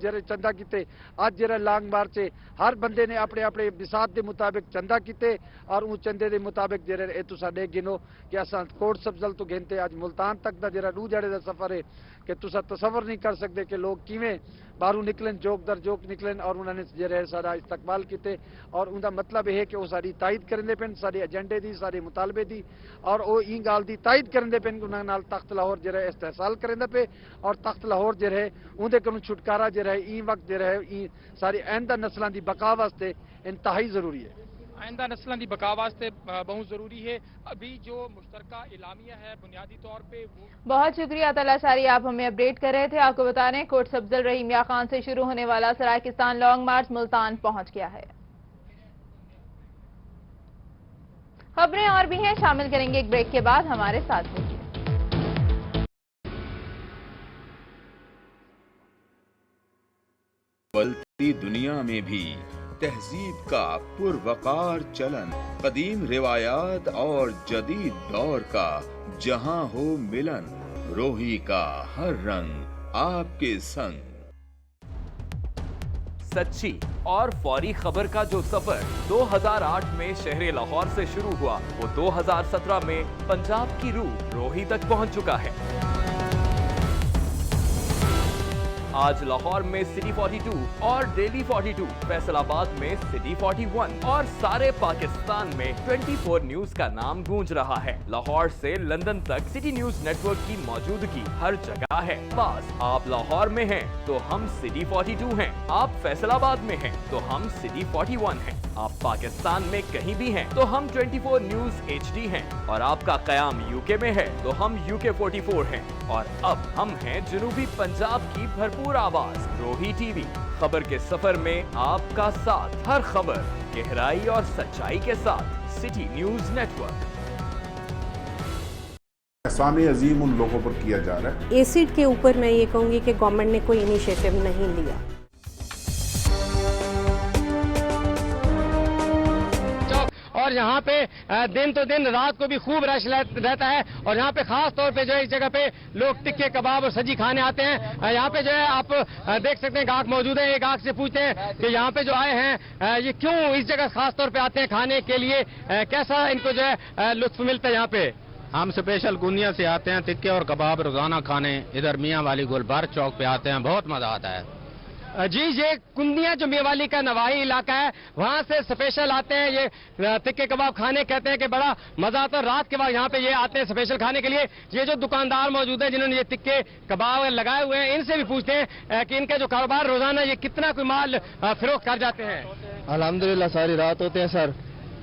जेरे चंदा किते। अज जेरे लॉन्ग मार्च हर बंदे ने अपने अपने बिसात के मुताबिक चंदा किते और उस चंदे के मुताबिक जेरे ये तुसा देख गिनो कि असा कोर्ट सब्जल तो गिनते अज मुल्तान तक का जेरा 2 जड़े का सफ़र है कि तुसा तसवर नहीं कर सकते कि लोग किवें बाहरों निकलन जोक दर जोक निकलन और उन्होंने जो सारा इस्तकबाल किए और उनका मतलब यह है कि वो सारी तायद करेंगे पे सारे एजेंडे दी सारे मुतालबे दी और वो इन गाल की तायद करेंदे पे उन्होंने नाल तख्त लाहौर जो है इस्तेहसाल करेंदे पे और तख्त लाहौर जो है उनके को छुटकारा जो है ई वक्त जो है ई सारी आइंदा नस्लों की बका वास्ते इंतहाई जरूरी है। आइंदा नस्लों की बका वास्ते बहुत जरूरी है। अभी जो मुश्तरका इलामिया है बुनियादी तौर पे वो बहुत शुक्रिया तला सारी, आप हमें अपडेट कर रहे थे। आपको बता रहे कोट सब्जल रहीम या खान से शुरू होने वाला सराकिस्तान लॉन्ग मार्च मुल्तान पहुंच गया है। खबरें और भी हैं, शामिल करेंगे एक ब्रेक के बाद, हमारे साथ रहिए। बदलती दुनिया में भी तहजीब का पुरवकार चलन, कदीम रिवायात और जदीद दौर का जहां हो मिलन, रोही का हर रंग आपके संग। सच्ची और फौरी खबर का जो सफर 2008 में शहर लाहौर से शुरू हुआ, वो 2017 में पंजाब की रूह रोही तक पहुंच चुका है। आज लाहौर में सिटी 42 और डेली 42, फैसलाबाद में सिटी 41 और सारे पाकिस्तान में 24 न्यूज का नाम गूंज रहा है। लाहौर से लंदन तक सिटी न्यूज नेटवर्क की मौजूदगी हर जगह है। बस आप लाहौर में हैं तो हम सिटी 42 हैं, आप फैसलाबाद में हैं तो हम सिटी 41 हैं, आप पाकिस्तान में कहीं भी हैं तो हम 24 न्यूज HD हैं, और आपका कयाम यूके में है तो हम UK 44 हैं, और अब हम हैं जनूबी पंजाब की भरपूर आवाज रोही टीवी। खबर के सफर में आपका साथ, हर खबर गहराई और सच्चाई के साथ सिटी न्यूज नेटवर्क। एहसान अजीम उन लोगों पर किया जा रहा है। एसिड के ऊपर मैं ये कहूँगी कि गवर्नमेंट ने कोई इनिशिएटिव नहीं लिया। और यहाँ पे दिन तो दिन रात को भी खूब रश रहता है, और यहाँ पे खास तौर पे जो है इस जगह पे लोग टिक्के कबाब और सजी खाने आते हैं। यहाँ पे जो है आप देख सकते हैं गाहक मौजूद है। एक गाहक से पूछते हैं कि यहाँ पे जो आए हैं ये क्यों इस जगह खास तौर पे आते हैं खाने के लिए, कैसा इनको जो है लुत्फ मिलता है यहाँ पे। हम स्पेशल गुनिया से आते हैं टिक्के और कबाब रोजाना खाने, इधर मियाँ वाली गुलबार चौक पे आते हैं, बहुत मजा आता है। जी, ये कुंदिया जो मेवाली का नवाही इलाका है, वहाँ से स्पेशल आते हैं ये टिक्के कबाब खाने। कहते हैं कि बड़ा मजा आता है। रात के बाद यहाँ पे ये आते हैं स्पेशल खाने के लिए। ये जो दुकानदार मौजूद हैं जिन्होंने ये टिक्के कबाब लगाए हुए हैं, इनसे भी पूछते हैं कि इनका जो कारोबार रोजाना ये कितना कोई माल फरोख्त कर जाते हैं। अल्हम्दुलिल्लाह सारी रात होते हैं सर,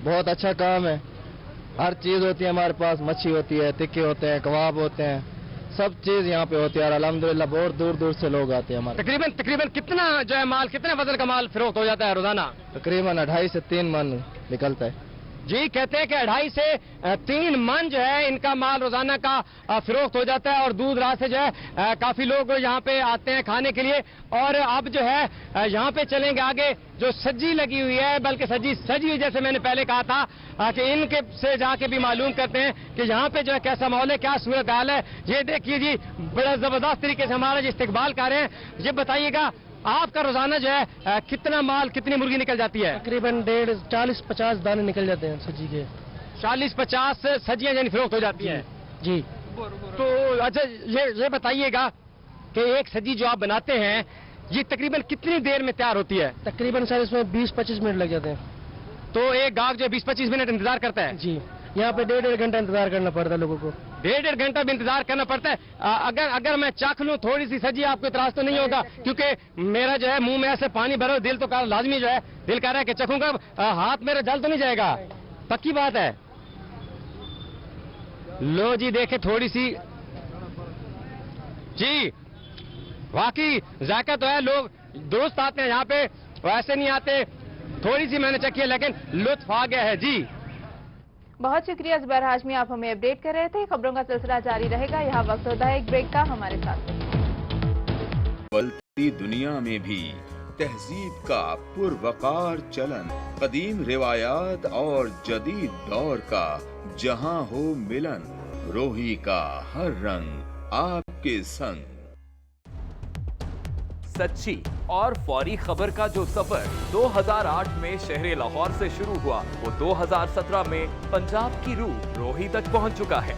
बहुत अच्छा काम है। हर चीज होती है हमारे पास, मच्छी होती है, टिक्के होते हैं, कबाब होते हैं, सब चीज यहाँ पे होती है। और अल्हम्दुलिल्लाह बहुत दूर दूर से लोग आते हैं हमारे। तकरीबन कितना जो है माल, कितने वजन का माल फरोख्त हो जाता है रोजाना? तकरीबन 2.5 से 3 मन निकलता है। जी, कहते हैं कि 2.5 से 3 मन जो है इनका माल रोजाना का फरोख्त हो जाता है। और दूर दराज से जो है काफी लोग यहाँ पे आते हैं खाने के लिए। और अब जो है यहाँ पे चलेंगे आगे, जो सज्जी लगी हुई है, बल्कि सजी हुई जैसे मैंने पहले कहा था कि इनके से जाके भी मालूम करते हैं कि यहाँ पे जो है कैसा माहौल है, क्या सूरत हाल है। ये देखिए जी, बड़ा जबरदस्त तरीके से हमारा जो इस्तकबाल कर रहे हैं। ये बताइएगा आपका रोजाना जो है कितना माल, कितनी मुर्गी निकल जाती है? तकरीबन 40-50 दाने निकल जाते हैं सब्जी के। 40-50 सब्जियां यानी फरोख्त हो जाती हैं जी। तो अच्छा ये बताइएगा कि एक सब्जी जो आप बनाते हैं ये तकरीबन कितनी देर में तैयार होती है? तकरीबन सर इसमें 20-25 मिनट लग जाते हैं। तो एक गाहक जो 20-25 मिनट इंतजार करता है? जी, यहाँ पे 1.5 घंटा इंतजार करना पड़ता है लोगों को। 1.5 घंटा भी इंतजार करना पड़ता है। अगर मैं चाख लूं थोड़ी सी सब्जी, आपको इतराज तो नहीं होगा? क्योंकि मेरा जो है मुंह में ऐसे पानी भरा, दिल तो लाजमी जो है दिल कह रहा है कि चखूंगा, हाथ मेरा जल तो नहीं जाएगा? पक्की बात है। लो जी, देखे थोड़ी सी जी, वाकई जायका तो है। लोग दोस्त आते हैं यहाँ पे, वैसे नहीं आते। थोड़ी सी मैंने चखी है लेकिन लुत्फ आ गया है जी। बहुत शुक्रिया ज़ुबैर हाशमी, आप हमें अपडेट कर रहे थे। खबरों का सिलसिला जारी रहेगा। यहाँ वक्त होता है एक ब्रेक का, हमारे साथ। बदलती दुनिया में भी तहजीब का पुरवकार चलन, कदीम रिवायात और जदीद दौर का जहां हो मिलन, रोही का हर रंग आपके संग। सच्ची और फौरी खबर का जो सफर 2008 में शहर लाहौर से शुरू हुआ, वो 2017 में पंजाब की रूह रोही तक पहुंच चुका है।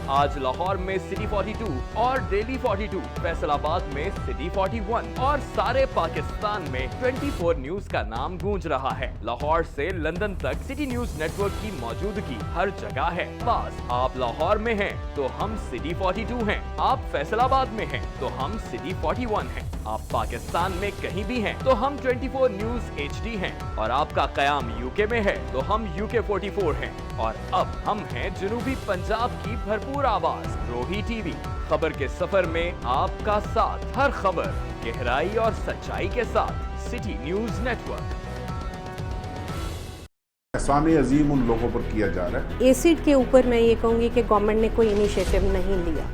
आज लाहौर में सिटी 42 और डेली 42, फैसलाबाद में सिटी 41 और सारे पाकिस्तान में 24 न्यूज का नाम गूंज रहा है। लाहौर से लंदन तक सिटी न्यूज नेटवर्क की मौजूदगी हर जगह है। बस आप लाहौर में हैं तो हम सिटी 42 हैं, आप फैसलाबाद में हैं तो हम सिटी 41 हैं, आप पाकिस्तान में कहीं भी हैं तो हम 24 न्यूज HD हैं, और आपका कयाम यूके में है तो हम UK 44 हैं, और अब हम हैं जनूबी पंजाब की भरपूर आवाज रोही TV। खबर के सफर में आपका साथ, हर खबर गहराई और सच्चाई के साथ सिटी न्यूज नेटवर्क। एहसान अजीम उन लोगों पर किया जा रहा है। एसिड के ऊपर मैं ये कहूँगी कि गवर्नमेंट ने कोई इनिशिएटिव नहीं लिया।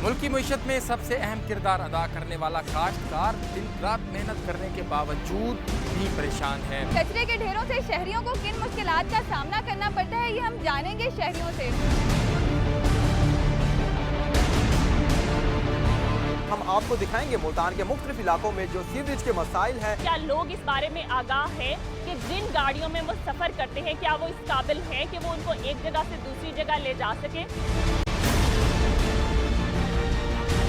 मुल्क की मईशत में सबसे अहम किरदार अदा करने वाला काश्तकार दिन रात मेहनत करने के बावजूद भी परेशान है। कचरे के ढेरों से शहरियों को किन मुश्किलात का सामना करना पड़ता है, ये हम जानेंगे शहरियों से। हम आपको दिखाएंगे मुल्तान के मुख्तलिफ इलाकों में जो सीवरेज के मसाइल हैं। क्या लोग इस बारे में आगाह हैं कि जिन गाड़ियों में वो सफर करते हैं क्या वो इस काबिल हैं कि वो उनको एक जगह से दूसरी जगह ले जा सके।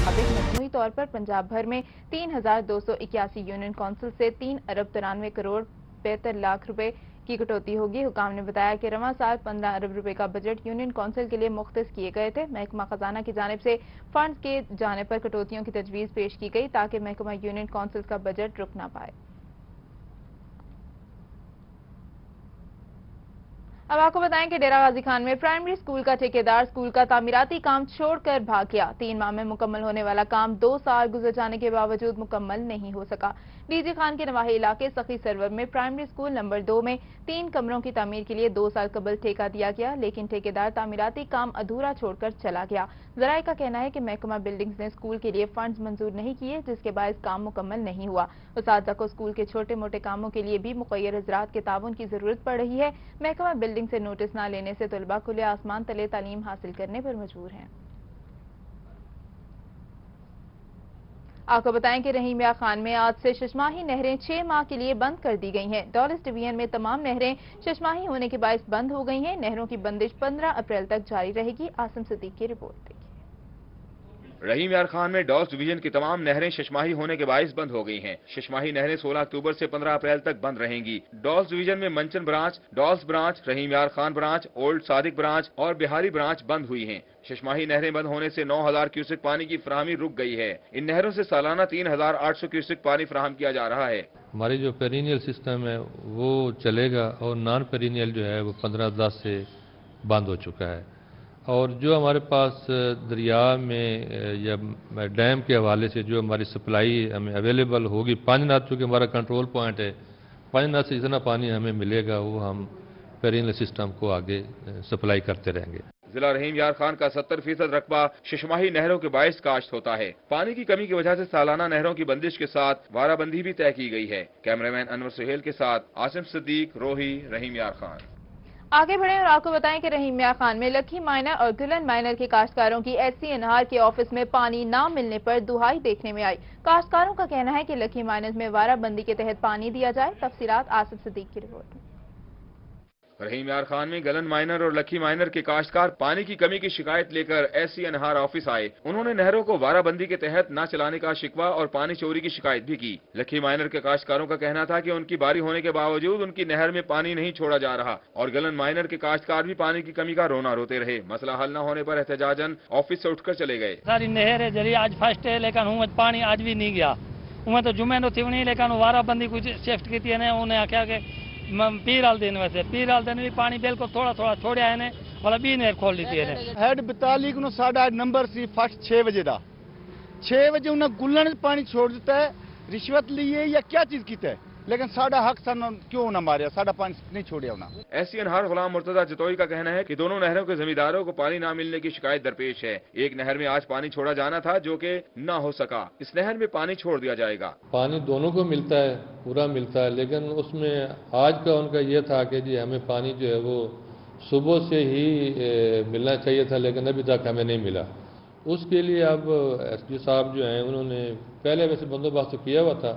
अब एक मजमूई तौर पर पंजाब भर में 3,281 यूनियन काउंसिल से 3 अरब 93 करोड़ 75 लाख रुपए की कटौती होगी। हुकाम ने बताया कि रवां साल 15 अरब रुपए का बजट यूनियन काउंसिल के लिए मुख्तस किए गए थे। महकमा खजाना की जानिब से फंड के जाने पर कटौतियों की तजवीज़ पेश की गई ताकि महकमा यूनियन काउंसिल का बजट रुक ना पाए। अब आपको बताएं कि डेरा गाजी खान में प्राइमरी स्कूल का ठेकेदार स्कूल का तामीराती काम छोड़कर भाग गया। 3 माह में मुकम्मल होने वाला काम 2 साल गुजर जाने के बावजूद मुकम्मल नहीं हो सका। डीजी खान के नवाही इलाके सखी सरवर में प्राइमरी स्कूल नंबर 2 में 3 कमरों की तामीर के लिए 2 साल कबल ठेका दिया गया, लेकिन ठेकेदार तामीराती काम अधूरा छोड़कर चला गया। जराये का कहना है कि महकमा बिल्डिंग्स ने स्कूल के लिए फंड्स मंजूर नहीं किए, जिसके बायस काम मुकम्मल नहीं हुआ। उस्तादा को स्कूल के छोटे मोटे कामों के लिए भी मुक़य्यर हज़रात के ताउन की जरूरत पड़ रही है। महकमा बिल्डिंग से नोटिस न लेने से तलबा खुले आसमान तले तालीम हासिल करने पर मजबूर हैं। आपको बताएं कि रहीम यार खान में आज से शशमाही नहरें 6 माह के लिए बंद कर दी गई हैं। डॉलिस डिवीजन में तमाम नहरें शशमाही होने के बायस बंद हो गई हैं। नहरों की बंदिश 15 अप्रैल तक जारी रहेगी। आसिम सिद्दीक की रिपोर्ट। रहीम यार खान में डॉल्स डिवीजन की तमाम नहरें शशमाही होने के बायस बंद हो गई हैं। शशमाही नहरें 16 अक्टूबर से 15 अप्रैल तक बंद रहेंगी। डॉल्स डिवीजन में मंचन ब्रांच, डॉल्स ब्रांच, रहीम यार Khan branch, old Sadiq branch और बिहारी ब्रांच बंद हुई हैं। शशमाही नहरें बंद होने से 9,000 क्यूसेक पानी की फराहमी रुक गई है। इन नहरों से सालाना 3,800 क्यूसेक पानी फराहम किया जा रहा है। हमारी जो पेरिनियल सिस्टम है वो चलेगा और नॉन पेरिनियल जो है वो 15/10 से बंद हो चुका है। और जो हमारे पास दरिया में या डैम के हवाले से जो हमारी सप्लाई हमें अवेलेबल होगी, पांचनाथ चूँकि हमारा कंट्रोल पॉइंट है, पांचनाथ से जितना पानी हमें मिलेगा वो हम पेरिनियल सिस्टम को आगे सप्लाई करते रहेंगे। जिला रहीम यार खान का 70% रकबा शशमाही नहरों के बायस काश्त होता है। पानी की कमी की वजह से सालाना नहरों की बंदिश के साथ वाराबंदी भी तय की गई है। कैमरामैन अनवर सुहेल के साथ आसिम सिद्दीक, रोही, रहीम यार खान। आगे बढ़े और आपको बताएं कि रहीम यार खान में लखी माइनर और गुलन माइनर के काश्तकारों की SCNR के ऑफिस में पानी न मिलने पर दुहाई देखने में आई। काश्तकारों का कहना है कि लखी माइनर में वाराबंदी के तहत पानी दिया जाए। तफसीलात आसिफ सिद्दीक की रिपोर्ट। रहीम यार खान में गलन माइनर और लखी माइनर के काश्तकार पानी की कमी की शिकायत लेकर SCNR ऑफिस आए। उन्होंने नहरों को वाराबंदी के तहत न चलाने का शिकवा और पानी चोरी की शिकायत भी की। लखी माइनर के काश्तकारों का कहना था कि उनकी बारी होने के बावजूद उनकी नहर में पानी नहीं छोड़ा जा रहा और गलन माइनर के काश्तकार भी पानी की कमी का रोना रोते रहे। मसला हल न होने पर एहतजाजन ऑफिस से उठकर चले गए। सारी नहर है जरिए आज फर्स्ट है, लेकिन पानी आज भी नहीं गया। उन्हें तो जुमे तो थी नहीं, लेकिन वाराबंदी कुछ शिफ्ट की थी। उन्हें आख्या कि पीराल दिन वैसे पीराल दिन भी पानी बिल्कुल थोड़ा थोड़ा छोड़िया है वाला भी नहर खोल ली थी। हेड 42 को साडा नंबर सी फर्स्ट 6 बजे का 6 बजे उन्हें गुलन पानी छोड़ दिता है। रिश्वत ली है या क्या चीज की है, लेकिन साडा हक सन क्यों ना मारिया, साडा पानी नहीं छोड़िया उन्हें। SCNR गुलाम मुर्तजा जतोई का कहना है कि दोनों नहरों के जमींदारों को पानी न मिलने की शिकायत दरपेश है। एक नहर में आज पानी छोड़ा जाना था जो कि न हो सका। इस नहर में पानी छोड़ दिया जाएगा। पानी दोनों को मिलता है, पूरा मिलता है, लेकिन उसमें आज का उनका ये था कि जी हमें पानी जो है वो सुबह से ही मिलना चाहिए था, लेकिन अभी तक हमें नहीं मिला। उसके लिए अब एसडीओ साहब जो हैं उन्होंने पहले वैसे बंदोबस्त तो किया हुआ था,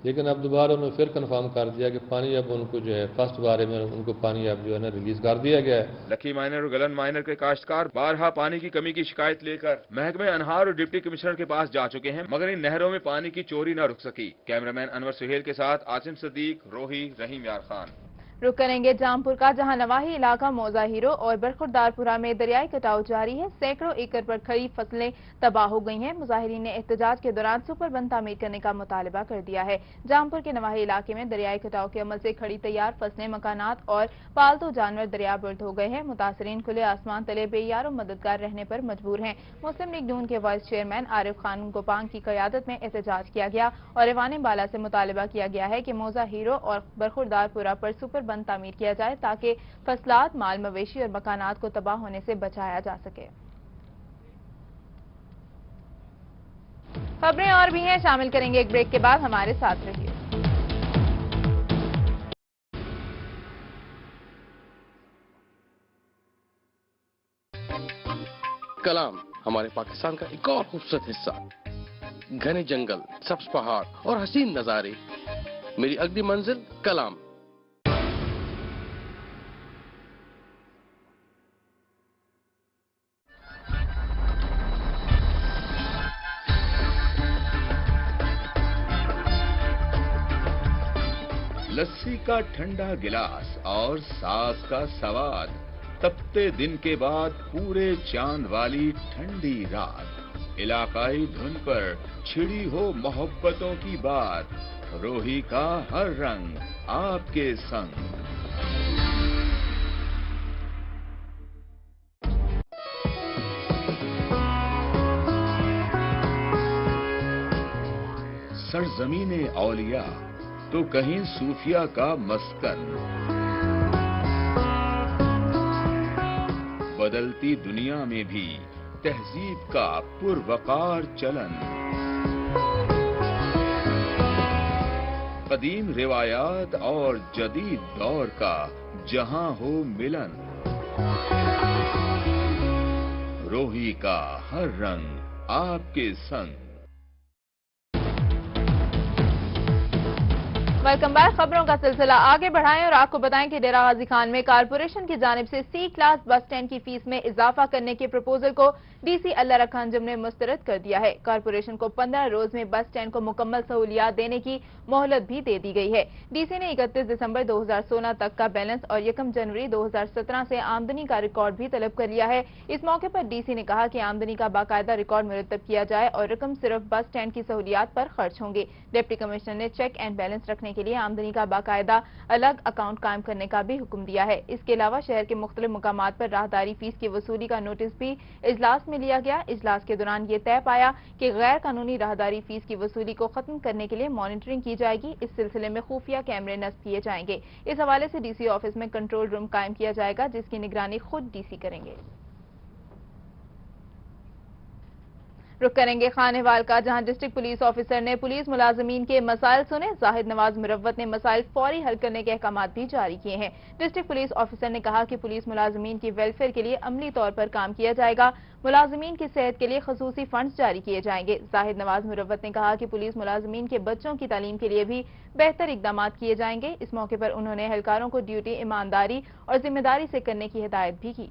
लेकिन अब दोबारा उन्होंने फिर कंफर्म कर दिया कि पानी अब उनको जो है फर्स्ट बारे में उनको पानी अब जो है ना रिलीज कर दिया गया है। लकी माइनर और गलन माइनर के काश्तकार बारहा पानी की कमी की शिकायत लेकर महकमे अनहार और डिप्टी कमिश्नर के पास जा चुके हैं, मगर इन नहरों में पानी की चोरी न रुक सकी। कैमरामैन अनवर सुहेल के साथ आसिम सदीक, रोही, रहीम यार खान। रुक करेंगे जामपुर का, जहां नवाही इलाका मौजा हीरो और बरखुरदारपुरा में दरियाई कटाव जारी है। सैकड़ों एकड़ पर खड़ी फसलें तबाह हो गई हैं। मुजाहिरीन ने एहतजाज के दौरान सुपर बंद तामीर करने का मुतालबा कर दिया है। जामपुर के नवाही इलाके में दरियाई कटाव के अमल से खड़ी तैयार फसलें, मकानात और पालतू जानवर दरियाबर्द हो गए हैं। मुतासरीन खुले आसमान तले बेयार और मददगार रहने पर मजबूर हैं। मुस्लिम लीग नून के वाइस चेयरमैन आरिफ खान गोपांग की क़यादत में एहतजाज किया गया और ऐवान बाला से मुतालबा किया गया है कि मौजा हीरो और बरखुरदारपुरा पर सुपर बंद तामीर किया जाए ताकि फसलात, माल मवेशी और मकानात को तबाह होने से बचाया जा सके। खबरें और भी हैं, शामिल करेंगे एक ब्रेक के बाद, हमारे साथ रहिए। कलाम हमारे पाकिस्तान का एक और खूबसूरत हिस्सा, घने जंगल, सब्ज पहाड़ और हसीन नजारे। मेरी अगली मंजिल कलाम। लस्सी का ठंडा गिलास और सास का सवाद, तपते दिन के बाद पूरे चांद वाली ठंडी रात, इलाकाई धुन पर छिड़ी हो मोहब्बतों की बात, रोही का हर रंग आपके संग। सरजमीने औलिया तो कहीं सूफिया का मस्कन, बदलती दुनिया में भी तहजीब का पुरवकार चलन, कदीम रिवायात और जदीद दौर का जहां हो मिलन, रोही का हर रंग आपके संग। Welcome back. खबरों का सिलसिला आगे बढ़ाएं और आपको बताएं कि डेरा गाजी खान में कारपोरेशन की जानिब से सी क्लास बस स्टैंड की फीस में इजाफा करने के प्रपोजल को डीसी अल्लाह रखा अंजुम ने मुस्तरद कर दिया है। कारपोरेशन को 15 रोज में बस स्टैंड को मुकम्मल सहूलियात देने की मोहलत भी दे दी गई है। डीसी ने 31 दिसंबर 2016 तक का बैलेंस और 1 जनवरी 2017 से आमदनी का रिकॉर्ड भी तलब कर लिया है। इस मौके पर डीसी ने कहा कि आमदनी का बाकायदा रिकॉर्ड मुरतब किया जाए और रकम सिर्फ बस स्टैंड की सहूलियात पर खर्च होंगे। डिप्टी कमिश्नर ने चेक एंड बैलेंस रखने के लिए आमदनी का बाकायदा अलग अकाउंट कायम करने का भी हुक्म दिया है। इसके अलावा शहर के मुख्तलिफ मुकामात पर राहदारी फीस की वसूली का नोटिस भी इजलास में लिया गया। इजलास के दौरान ये तय पाया कि गैर कानूनी राहदारी फीस की वसूली को खत्म करने के लिए मॉनिटरिंग की जाएगी। इस सिलसिले में खुफिया कैमरे नस्ब किए जाएंगे। इस हवाले से डीसी ऑफिस में कंट्रोल रूम कायम किया जाएगा जिसकी निगरानी खुद डीसी करेंगे। रुक करेंगे खानेवाल का, जहां डिस्ट्रिक्ट पुलिस ऑफिसर ने पुलिस मुलाजमीन के मसाइल सुने। जाहिद नवाज मुरव्वत ने मसाइल फौरी हल करने के अहकाम भी जारी किए हैं। डिस्ट्रिक्ट पुलिस ऑफिसर ने कहा कि पुलिस मुलाजमीन की वेलफेयर के लिए अमली तौर पर काम किया जाएगा। मुलाजमीन की सेहत के लिए खसूसी फंड्स जारी किए जाएंगे। जाहिद नवाज मुरव्वत ने कहा कि पुलिस मुलाजमीन के बच्चों की तालीम के लिए भी बेहतर इकदाम किए जाएंगे। इस मौके पर उन्होंने एहलकारों को ड्यूटी ईमानदारी और जिम्मेदारी से करने की हिदायत भी की।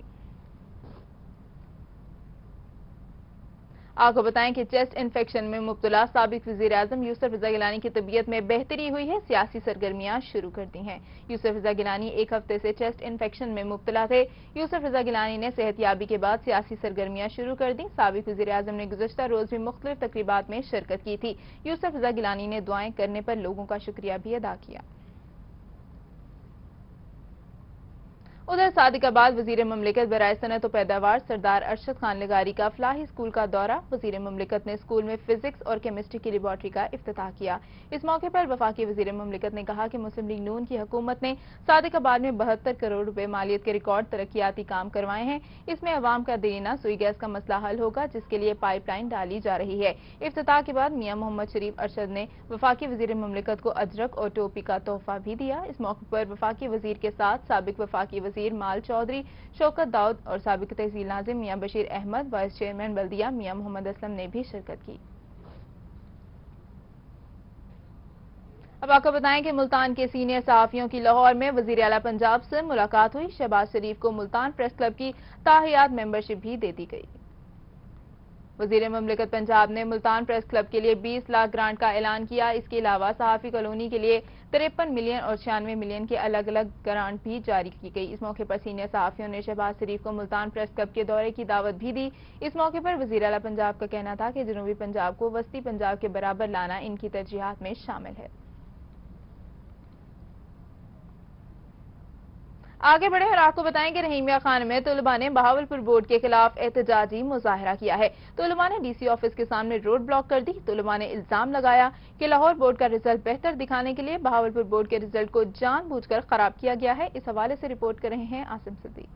आपको बताएं कि चेस्ट इन्फेक्शन में मुब्तला साबिक वज़ीर आज़म यूसुफ रज़ा गिलानी की तबीयत में बेहतरी हुई है। सियासी सरगर्मियां शुरू कर दी हैं। यूसुफ रज़ा गिलानी एक हफ्ते से चेस्ट इन्फेक्शन में मुब्तला थे। यूसुफ रज़ा गिलानी ने सेहतयाबी के बाद सियासी सरगर्मियां शुरू कर दी। साबिक वज़ीर आज़म ने गुज़श्ता रोज भी मुख्तलिफ तकरीबात में शिरकत की थी। यूसुफ रज़ा गिलानी ने दुआएं करने पर लोगों का शुक्रिया भी अदा किया। उधर सादिकाबाद वजीर ममलिकत बराए सनत और पैदावार सरदार अरशद खान लगारी का फलाही स्कूल का दौरा। वजीर ममलिकत ने स्कूल में फिजिक्स और केमिस्ट्री की लेबॉर्ट्री का इफ्तिताह किया। इस मौके पर वफाकी वजीर ममलिकत ने कहा कि मुस्लिम लीग नून की हुकूमत ने सादिकाबाद में 72 करोड़ रुपए मालियत के रिकॉर्ड तरक्याती काम करवाए हैं। इसमें अवाम का देना सुई गैस का मसला हल होगा, जिसके लिए पाइपलाइन डाली जा रही है। इफ्तिताह के बाद मियां मोहम्मद शरीफ अरशद ने वफाकी वजीर ममलिकत को अजरक और टोपी का तोहफा भी दिया। इस मौके पर वफाकी वजीर के साथ साबिक वफाकी वजीर वजीर माल चौधरी शौकत दाऊद और साबिक तहसील नाजिम मियां बशीर अहमद, वाइस चेयरमैन बल्दिया मियां मोहम्मद असलम ने भी शिरकत की। अब आपको बताएं कि मुल्तान के सीनियर सहाफियों की लाहौर में वजीर आला पंजाब से मुलाकात हुई। शहबाज शरीफ को मुल्तान प्रेस क्लब की ताहियात मेंबरशिप भी दे दी गई। वजीर ममलिकत पंजाब ने मुल्तान प्रेस क्लब के लिए 20 लाख ग्रांट का ऐलान किया। इसके अलावा सहाफी कॉलोनी के लिए 53 मिलियन और 96 मिलियन के अलग अलग ग्रांट भी जारी की गई। इस मौके पर सीनियर सहाफियों ने शहबाज शरीफ को मुल्तान प्रेस क्लब के दौरे की दावत भी दी। इस मौके पर वजीर आला पंजाब का कहना था कि जनूबी पंजाब को वस्ती पंजाब के बराबर लाना इनकी तरजीहात में शामिल है। आगे बढ़े और आपको बताएं कि रहीमिया खान में तलबा ने बहावलपुर बोर्ड के खिलाफ एहतजाजी मुजाहरा किया है। तलबा ने डीसी ऑफिस के सामने रोड ब्लॉक कर दी। तलबा ने इल्जाम लगाया कि लाहौर बोर्ड का रिजल्ट बेहतर दिखाने के लिए बहावलपुर बोर्ड के रिजल्ट को जानबूझकर खराब किया गया है। इस हवाले से रिपोर्ट कर रहे हैं आसिम सिद्दीक।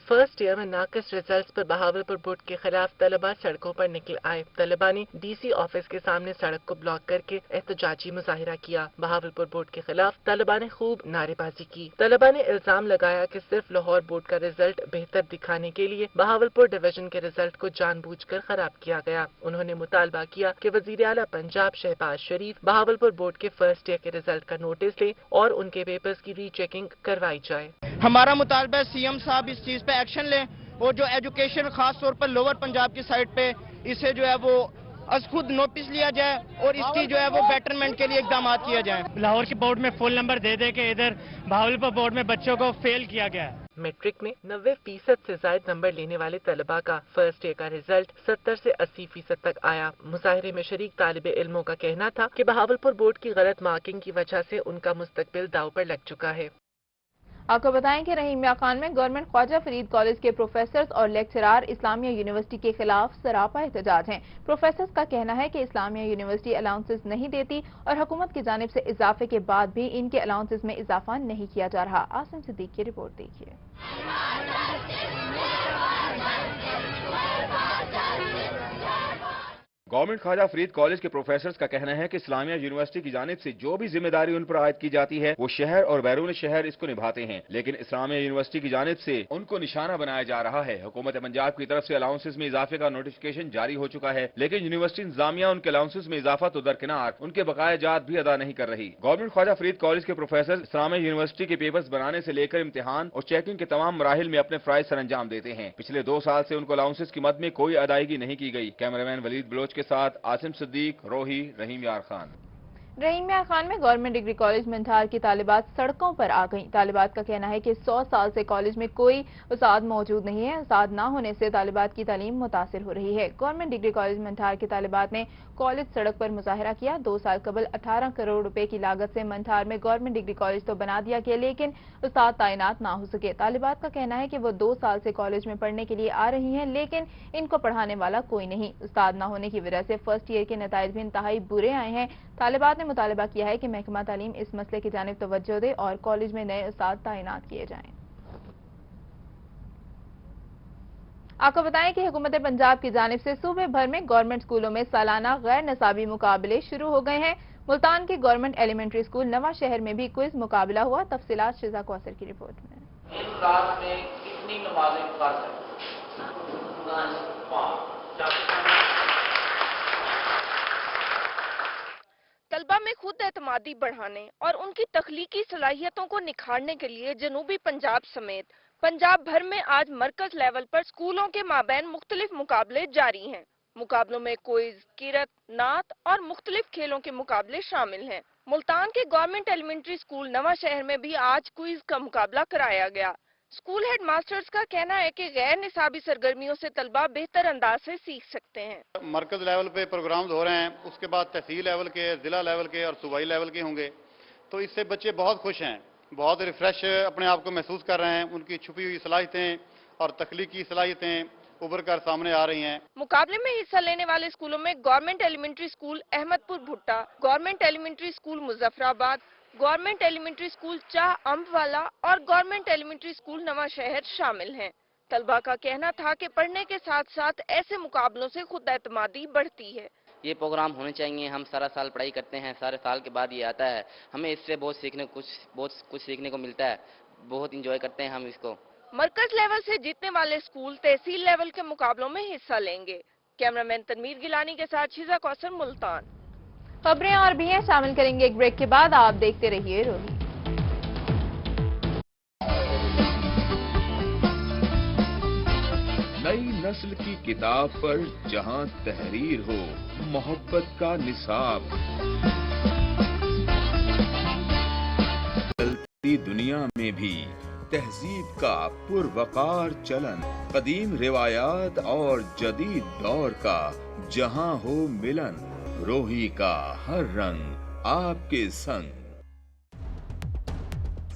फर्स्ट ईयर में नाकिस रिजल्ट्स पर बहावलपुर बोर्ड के खिलाफ तलबा सड़कों पर निकल आए। तलबा ने डीसी ऑफिस के सामने सड़क को ब्लॉक करके एहतजाजी मुजाहिरा किया। बहावलपुर बोर्ड के खिलाफ तलबा ने खूब नारेबाजी की। तलबा ने इल्जाम लगाया कि सिर्फ लाहौर बोर्ड का रिजल्ट बेहतर दिखाने के लिए बहावलपुर डिवीजन के रिजल्ट को जानबूझकर खराब किया गया। उन्होंने मुतालबा किया कि वजीर आला पंजाब शहबाज शरीफ बहावलपुर बोर्ड के फर्स्ट ईयर के रिजल्ट का नोटिस ले और उनके पेपर्स की रीचेकिंग करवाई जाए। हमारा मुतालबा है सीएम साहब इस चीज पे एक्शन लें और जो एजुकेशन खास तौर पर लोअर पंजाब की साइड पे इसे जो है वो अज खुद नोटिस लिया जाए और इसकी जो है वो बेटरमेंट के लिए इकदाम किया जाए। लाहौर के बोर्ड में फुल नंबर दे दे के इधर बहावलपुर बोर्ड में बच्चों को फेल किया गया है। मैट्रिक में 90% से ज्यादा नंबर लेने वाले तलबा का फर्स्ट ईयर का रिजल्ट 70 से 80% तक आया। मुजाहरे में शरीक तालिबे इल्मों का कहना था कि बहावलपुर बोर्ड की गलत मार्किंग की वजह से उनका मुस्तकबिल दाव पर लग चुका है। आपको बताएं कि रहीमिया खान में गवर्नमेंट ख्वाजा फरीद कॉलेज के प्रोफेसर्स और लेक्चरार इस्लामिया यूनिवर्सिटी के खिलाफ सरापा एहतजाज हैं। प्रोफेसर्स का कहना है कि इस्लामिया यूनिवर्सिटी अलाउंसेस नहीं देती और हुकूमत की जानिब से इजाफे के बाद भी इनके अलाउंसेस में इजाफा नहीं किया जा रहा। आसिम सिद्दीक की रिपोर्ट देखिए। गवर्नमेंट ख्वाजा फरीद कॉलेज के प्रोफेसर्स का कहना है कि इस्लामिया यूनिवर्सिटी की जानिब से जो भी जिम्मेदारी उन पर आयद की जाती है वो शहर और बैरून शहर इसको निभाते हैं, लेकिन इस्लामिया यूनिवर्सिटी की जानिब से उनको निशाना बनाया जा रहा है। हुकूमत पंजाब की तरफ से अलाउंसेस में इजाफे का नोटिफिकेशन जारी हो चुका है, लेकिन यूनिवर्सिटी इंतजामिया उनके अलाउंसेस में इजाफा तो दरकिनार उनके बकाया जात भी अदा नहीं कर रही। गवर्नमेंट ख्वाजा फरीद कॉलेज के प्रोफेसर इस्लामिया यूनिवर्सिटी के पेपर्स बनाने से लेकर इम्तिहान और चेकिंग के तमाम मराहिल में अपने फराइज सर अंजाम देते हैं। पिछले 2 साल से उनको अलाउंसेस की मद में कोई अदायगी नहीं की गई। कैमरामैन वलीद बलोच के साथ आसिम सिद्दीक, रोही, रहीम यार खान। रहीमिया खान में गवर्नमेंट डिग्री कॉलेज मंठार की तालिबात सड़कों पर आ गईं। तालिबात का कहना है कि 100 साल से कॉलेज में कोई उस्ताद मौजूद नहीं है। उस्ताद ना होने से तालिबात की तालीम मुतासिर हो रही है। गवर्नमेंट डिग्री कॉलेज मंठार की तालिबात ने कॉलेज सड़क पर मुजाहरा किया। 2 साल कबल 18 करोड़ रुपए की लागत से मंठार में गवर्नमेंट डिग्री कॉलेज तो बना दिया गया, लेकिन उस्ताद तैनात ना हो सके। तालिबात का कहना है कि वो 2 साल से कॉलेज में पढ़ने के लिए आ रही हैं, लेकिन इनको पढ़ाने वाला कोई नहीं। उस्ताद ना होने की वजह से फर्स्ट ईयर के नताइज भी इंतहाई बुरे आए हैं। तालिबात ने मुतालबा किया है कि महकमा तालीम इस मसले की जानिब तवज्जो दे और कॉलेज में नए उस्ताद तैनात किए जाएं। आपको बताएं कि हुकूमत पंजाब की जानिब से सूबे भर में गवर्नमेंट स्कूलों में सालाना गैर निसाबी मुकाबले शुरू हो गए हैं। मुल्तान के गवर्नमेंट एलिमेंट्री स्कूल नवा शहर में भी क्विज मुकाबला हुआ। तफसीलात शिजा कौसर की रिपोर्ट में। इस रात में कितनी नमाजें फर्ज हैं? तलबा में खुद एतमादी बढ़ाने और उनकी तख्लीकी सलाहियतों को निखारने के लिए जनूबी पंजाब समेत पंजाब भर में आज मरकज लेवल पर स्कूलों के माबैन मुख्तलिफ मुकाबले जारी हैं। मुकाबलों में क्विज, किरत, नात और मुख्तलिफ खेलों के मुकाबले शामिल हैं। मुल्तान के गवर्नमेंट एलिमेंट्री स्कूल नवा शहर में भी आज क्विज का मुकाबला कराया गया। स्कूल हेड मास्टर्स का कहना है कि गैर निसाबी सरगर्मियों से तलबा बेहतर अंदाज से सीख सकते हैं। मरकज लेवल पे प्रोग्राम्स हो रहे हैं, उसके बाद तहसील लेवल के, जिला लेवल के और सूबाई लेवल के होंगे, तो इससे बच्चे बहुत खुश हैं, बहुत रिफ्रेश अपने आप को महसूस कर रहे हैं। उनकी छुपी हुई सलाहियतें और तख्लीकी सलाहियतें उभर कर सामने आ रही हैं। मुकाबले में हिस्सा लेने वाले स्कूलों में government elementary school Ahmadpur Bhutta, government elementary school Muzaffarabad, government elementary school Chah Ambwala और गवर्नमेंट एलिमेंट्री स्कूल नवा शहर शामिल हैं। तलबा का कहना था कि पढ़ने के साथ साथ ऐसे मुकाबलों से खुद एतमादी बढ़ती है। ये प्रोग्राम होने चाहिए। हम सारा साल पढ़ाई करते हैं, सारे साल के बाद ये आता है, हमें इससे बहुत कुछ सीखने को मिलता है। बहुत इंजॉय करते हैं हम इसको। मरकज लेवल से जीतने वाले स्कूल तहसील लेवल के मुकाबलों में हिस्सा लेंगे। कैमरामैन तनवीर गिलानी के साथ शिजा कौसर, मुल्तान। खबरें और भी हैं, शामिल करेंगे एक ब्रेक के बाद। आप देखते रहिए रोही। नई नस्ल की किताब पर जहां तहरीर हो, मोहब्बत का निसाब, चलती दुनिया में भी तहजीब का पुरवकार चलन, कदीम रिवायात और जदीद दौर का जहां हो मिलन, रोही का हर रंग आपके संग।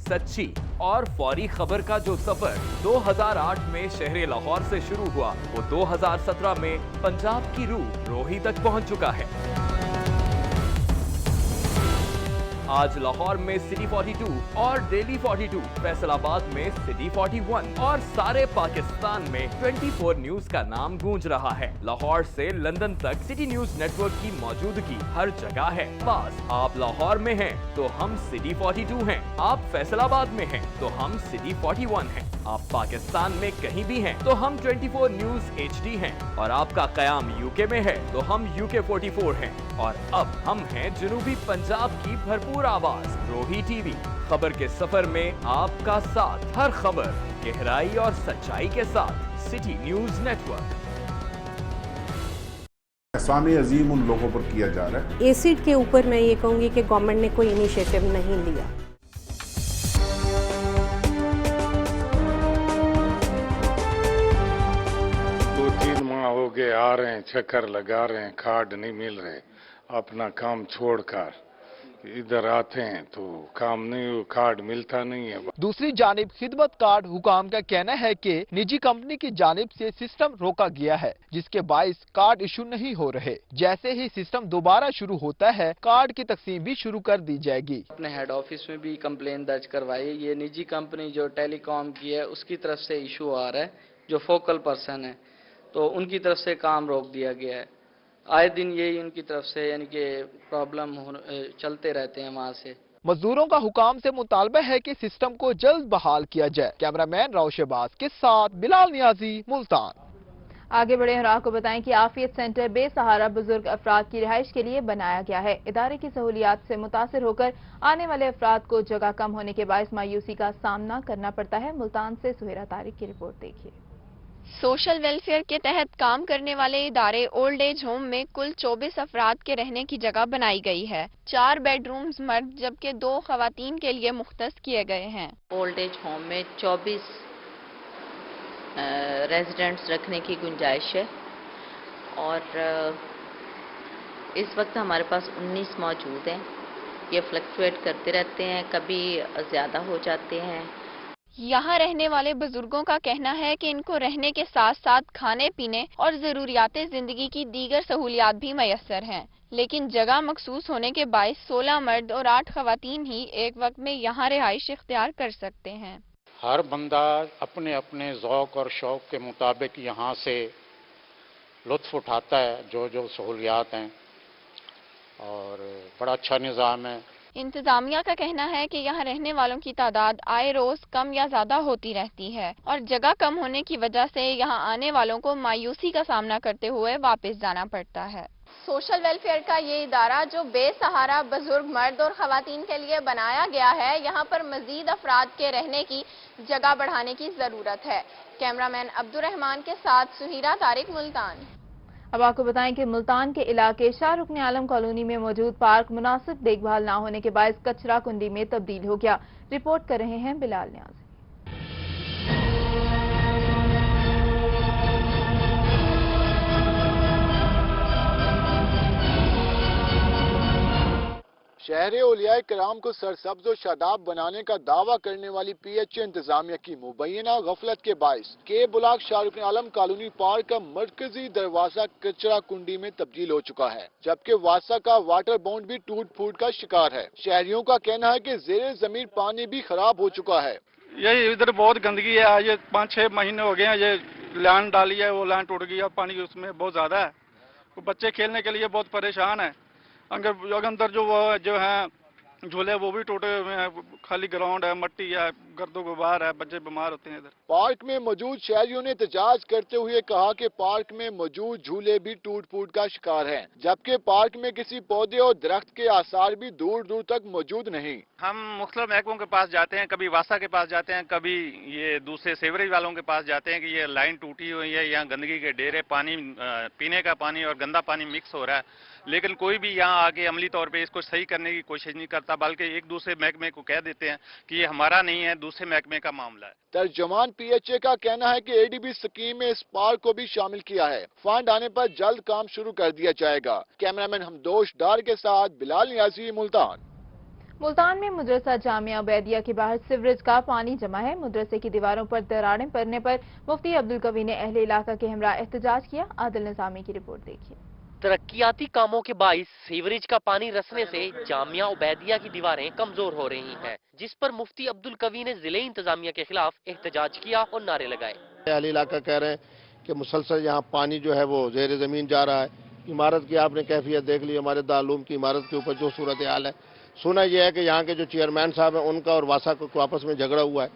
सच्ची और फौरी खबर का जो सफर 2008 में शहर लाहौर से शुरू हुआ, वो 2017 में पंजाब की रूह रोही तक पहुंच चुका है। आज लाहौर में सिटी 42 और डेली 42, फैसलाबाद में सिटी 41 और सारे पाकिस्तान में 24 न्यूज का नाम गूंज रहा है। लाहौर से लंदन तक सिटी न्यूज नेटवर्क की मौजूदगी हर जगह है। बस आप लाहौर में हैं तो हम सिटी 42 हैं, आप फैसलाबाद में हैं तो हम सिटी 41 हैं, आप पाकिस्तान में कहीं भी हैं तो हम 24 न्यूज HD हैं, और आपका कयाम यूके में है तो हम UK 44 हैं, और अब हम हैं जनूबी पंजाब की भरपूर आवाज रोही टीवी। खबर के सफर में आपका साथ, हर खबर गहराई और सच्चाई के साथ, सिटी न्यूज नेटवर्क। एहसान अजीम उन लोगों पर किया जा रहा है। एसिड के ऊपर मैं ये कहूँगी कि गवर्नमेंट ने कोई इनिशिएटिव नहीं लिया। हो गए आ रहे हैं, चक्कर लगा रहे हैं, कार्ड नहीं मिल रहे, अपना काम छोड़कर इधर आते हैं तो काम नहीं, कार्ड मिलता नहीं है। दूसरी जानिब खिदमत कार्ड हुकाम का कहना है कि निजी कंपनी की जानिब से सिस्टम रोका गया है, जिसके बाइस कार्ड इशू नहीं हो रहे। जैसे ही सिस्टम दोबारा शुरू होता है, कार्ड की तकसीम भी शुरू कर दी जाएगी। अपने हेड ऑफिस में भी कंप्लेन दर्ज करवाई। ये निजी कंपनी जो टेलीकॉम की है उसकी तरफ से इशू आ रहा है, जो फोकल पर्सन है तो उनकी तरफ से काम रोक दिया गया है। आए दिन यही उनकी तरफ से यानी कि प्रॉब्लम चलते रहते हैं वहाँ से। मजदूरों का हुकाम से मुतालबा है कि सिस्टम को जल्द बहाल किया जाए। कैमरामैन राउशेबाज के साथ बिलाल नियाजी, मुल्तान। आगे बढ़े और आपको बताएं कि आफियत सेंटर बेसहारा बुजुर्ग अफराद की रिहाइश के लिए बनाया गया है। इदारे की सहूलियात से मुतासिर होकर आने वाले अफराद को जगह कम होने के बायस मायूसी का सामना करना पड़ता है। मुल्तान से सुहेरा तारिक की रिपोर्ट देखिए। सोशल वेलफेयर के तहत काम करने वाले इदारे ओल्ड एज होम में कुल 24 अफराद के रहने की जगह बनाई गई है। 4 बेडरूम्स मर्द जबकि 2 खवातीन के लिए मुख्तस किए गए हैं। ओल्ड एज होम में 24 रेजिडेंट्स रखने की गुंजाइश है और इस वक्त हमारे पास 19 मौजूद हैं। ये फ्लक्चुएट करते रहते हैं, कभी ज़्यादा हो जाते हैं। यहाँ रहने वाले बुजुर्गों का कहना है कि इनको रहने के साथ साथ खाने पीने और ज़रूरियात ज़िंदगी की दीगर सहूलियात भी मैसर हैं, लेकिन जगह मखसूस होने के बायस 16 मर्द और 8 खवातीन ही एक वक्त में यहाँ रिहाइश इख्तियार कर सकते हैं। हर बंदा अपने अपने ज़ौक़ और शौक़ के मुताबिक यहाँ से लुत्फ़ उठाता है, जो जो सहूलियात हैं, और बड़ा अच्छा निज़ाम है। इंतजामिया का कहना है कि यहाँ रहने वालों की तादाद आए रोज कम या ज्यादा होती रहती है और जगह कम होने की वजह से यहाँ आने वालों को मायूसी का सामना करते हुए वापस जाना पड़ता है। सोशल वेलफेयर का ये इदारा जो बेसहारा बुजुर्ग मर्द और खवातीन के लिए बनाया गया है, यहाँ पर मजीद अफराद के रहने की जगह बढ़ाने की जरूरत है। कैमरामैन अब्दुर्रहमान के साथ सुहीरा तारिक, मुल्तान। अब आपको बताएं कि मुल्तान के इलाके शाह रुकन आलम कॉलोनी में मौजूद पार्क मुनासिब देखभाल न होने के बायस कचरा कुंडी में तब्दील हो गया। रिपोर्ट कर रहे हैं बिलाल नियाजी। शहर औलिया कराम को सरसब्ज और शादाब बनाने का दावा करने वाली PHA इंतजामिया की मुबैना गफलत के बायस के ब्लॉक शाह रुकन आलम कॉलोनी पार्क का मरकजी दरवाजा कचरा कुंडी में तब्दील हो चुका है, जबकि वासा का वाटर बाउंड भी टूट फूट का शिकार है। शहरियों का कहना है कि जेर जमीन पानी भी खराब हो चुका है। ये इधर बहुत गंदगी है, ये 5-6 महीने हो गए हैं, ये लैंड डाली है, वो लैंड टूट गई है, पानी उसमें बहुत ज्यादा है, बच्चे खेलने के लिए बहुत परेशान है। अंदर जो है झूले वो भी टूटे हुए हैं, खाली ग्राउंड है, मट्टी है, गर्दो गुबार है, बच्चे बीमार होते हैं इधर। पार्क में मौजूद शहरियों ने एहतजाज करते हुए कहा कि पार्क में मौजूद झूले भी टूट फूट का शिकार हैं, जबकि पार्क में किसी पौधे और दरख्त के आसार भी दूर दूर तक मौजूद नहीं। हम मुख्तलिफ महकमों के पास जाते हैं, कभी वासा के पास जाते हैं, कभी ये दूसरे सीवरेज वालों के पास जाते हैं कि ये लाइन टूटी हुई है, यहाँ गंदगी के ढेर है, पानी पीने का पानी और गंदा पानी मिक्स हो रहा है, लेकिन कोई भी यहाँ आके अमली तौर पे इसको सही करने की कोशिश नहीं करता, बल्कि एक दूसरे महकमे को कह देते हैं कि ये हमारा नहीं है, दूसरे महकमे का मामला है। तर्जुमान PHA का कहना है कि ADB स्कीम में इस पार्क को भी शामिल किया है। फंड आने पर जल्द काम शुरू कर दिया जाएगा। कैमरामैन हमदोश डार के साथ बिलाल नियाजी, मुल्तान। मुल्तान में मदरसा जामिया उबैदिया के बाहर सीवरेज का पानी जमा है। मदरसे की दीवारों पर दरारें पड़ने पर मुफ्ती अब्दुल कवी ने अहले इलाका के हमरा एहतजाज किया। आदिल निजामी की रिपोर्ट देखिए। तरक्याती कामों के बाइस सीवरेज का पानी रसने से जामिया उबैदिया की दीवारें कमजोर हो रही हैं, जिस पर मुफ्ती अब्दुल कवी ने जिले इंतजामिया के खिलाफ एहतजाज किया और नारे लगाए। अहले इलाका कह रहे हैं कि मुसलसल यहाँ पानी जो है वो जेर जमीन जा रहा है। इमारत की आपने कैफियत देख ली, हमारे दारूम की इमारत के ऊपर जो सूरत हाल है। सुना यह है कि यहाँ के जो चेयरमैन साहब हैं उनका और वासा को आपस में झगड़ा हुआ है।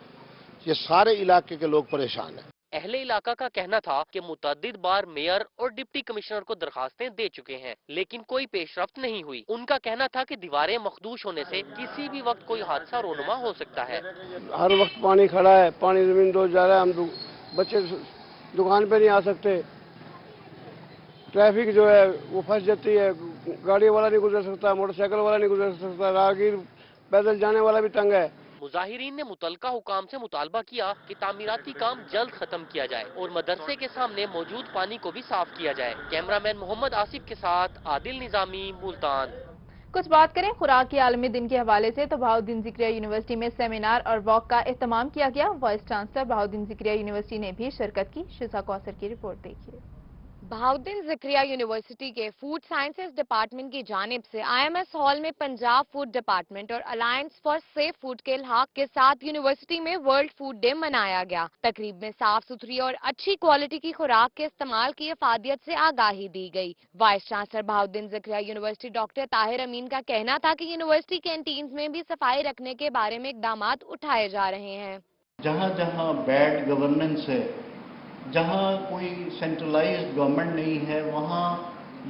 ये सारे इलाके के लोग परेशान हैं। अहले इलाका का कहना था कि मुतअद्दिद बार मेयर और डिप्टी कमिश्नर को दरखास्तें दे चुके हैं, लेकिन कोई पेशरफ्त नहीं हुई। उनका कहना था कि दीवारें मखदूश होने से किसी भी वक्त कोई हादसा रोनुमा हो सकता है। हर वक्त पानी खड़ा है, पानी जमीन रोज जा रहा है, हम बच्चे दुकान पे नहीं आ सकते, ट्रैफिक जो है वो फंस जाती है, गाड़ी वाला नहीं गुजर सकता, मोटरसाइकिल वाला नहीं गुजर सकता, राहगीर पैदल जाने वाला भी तंग है। मुजाहिरीन ने मुतलका हुकाम से मुतालबा किया कि तामीराती काम जल्द खत्म किया जाए और मदरसे के सामने मौजूद पानी को भी साफ किया जाए। कैमरामैन मोहम्मद आसिफ के साथ आदिल निजामी, मुल्तान। कुछ बात करें खुराक के आलमी दिन के हवाले से तो बहाउद्दीन ज़िक्रिया यूनिवर्सिटी में सेमिनार और वॉक का एहतमाम किया गया। Vice chancellor Bahauddin Zakariya university ने भी शिरकत की। शिजा कौसर की रिपोर्ट देखिए। बहाउद्दीन ज़िक्रिया यूनिवर्सिटी के फूड साइंसेज डिपार्टमेंट की जानिब से IMS हॉल में पंजाब फूड डिपार्टमेंट और अलायंस फॉर सेफ फूड के इल्हाक के साथ यूनिवर्सिटी में वर्ल्ड फूड डे मनाया गया। तकरीब में साफ सुथरी और अच्छी क्वालिटी की खुराक के इस्तेमाल की अफादियत से आगाही दी गई। Vice chancellor Bahauddin Zakariya university doctor Tahir Amin का कहना था कि यूनिवर्सिटी कैंटीन में भी सफाई रखने के बारे में इकदाम उठाए जा रहे हैं। जहाँ जहाँ बैड गवर्नेंस है, जहाँ कोई सेंट्रलाइज्ड गवर्नमेंट नहीं है, वहाँ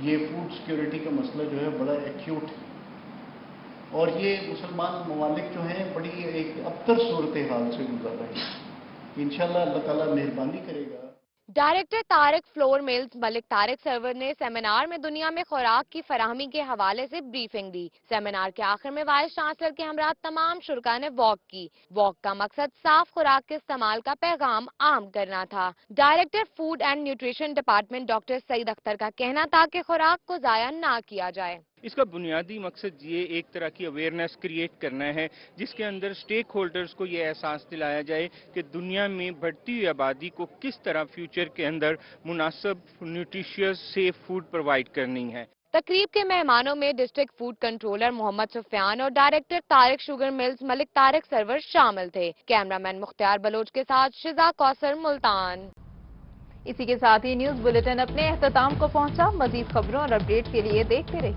ये फूड सिक्योरिटी का मसला जो है बड़ा एक्यूट है और ये मुसलमान ममालिक जो हैं बड़ी एक अबतर सूरत हाल से गुजर रहे हैं। इंशाल्लाह अल्लाह ताला मेहरबानी करेगा। Director Tariq flour mills Malik Tariq Sarwar ने सेमिनार में दुनिया में खुराक की फराहमी के हवाले से ब्रीफिंग दी। सेमिनार के आखिर में वाइस चांसलर के हमरा तमाम शुरका ने वॉक की। वॉक का मकसद साफ खुराक के इस्तेमाल का पैगाम आम करना था। Director food and nutrition department doctor Saeed Akhtar का कहना था कि खुराक को जाया ना किया जाए। इसका बुनियादी मकसद ये एक तरह की अवेयरनेस क्रिएट करना है, जिसके अंदर स्टेक होल्डर्स को ये एहसास दिलाया जाए कि दुनिया में बढ़ती हुई आबादी को किस तरह फ्यूचर के अंदर मुनासिब न्यूट्रिशियस सेफ फूड प्रोवाइड करनी है। तकरीब के मेहमानों में district food controller Mohammad Sufiyan और director Tariq sugar mills Malik Tariq Sarwar शामिल थे। कैमरामैन मुख्तार बलोच के साथ शिजा कौसर, मुल्तान। इसी के साथ ही न्यूज बुलेटिन अपने अख्ताम को पहुंचा। मजीद खबरों और अपडेट के लिए देखते रहिए।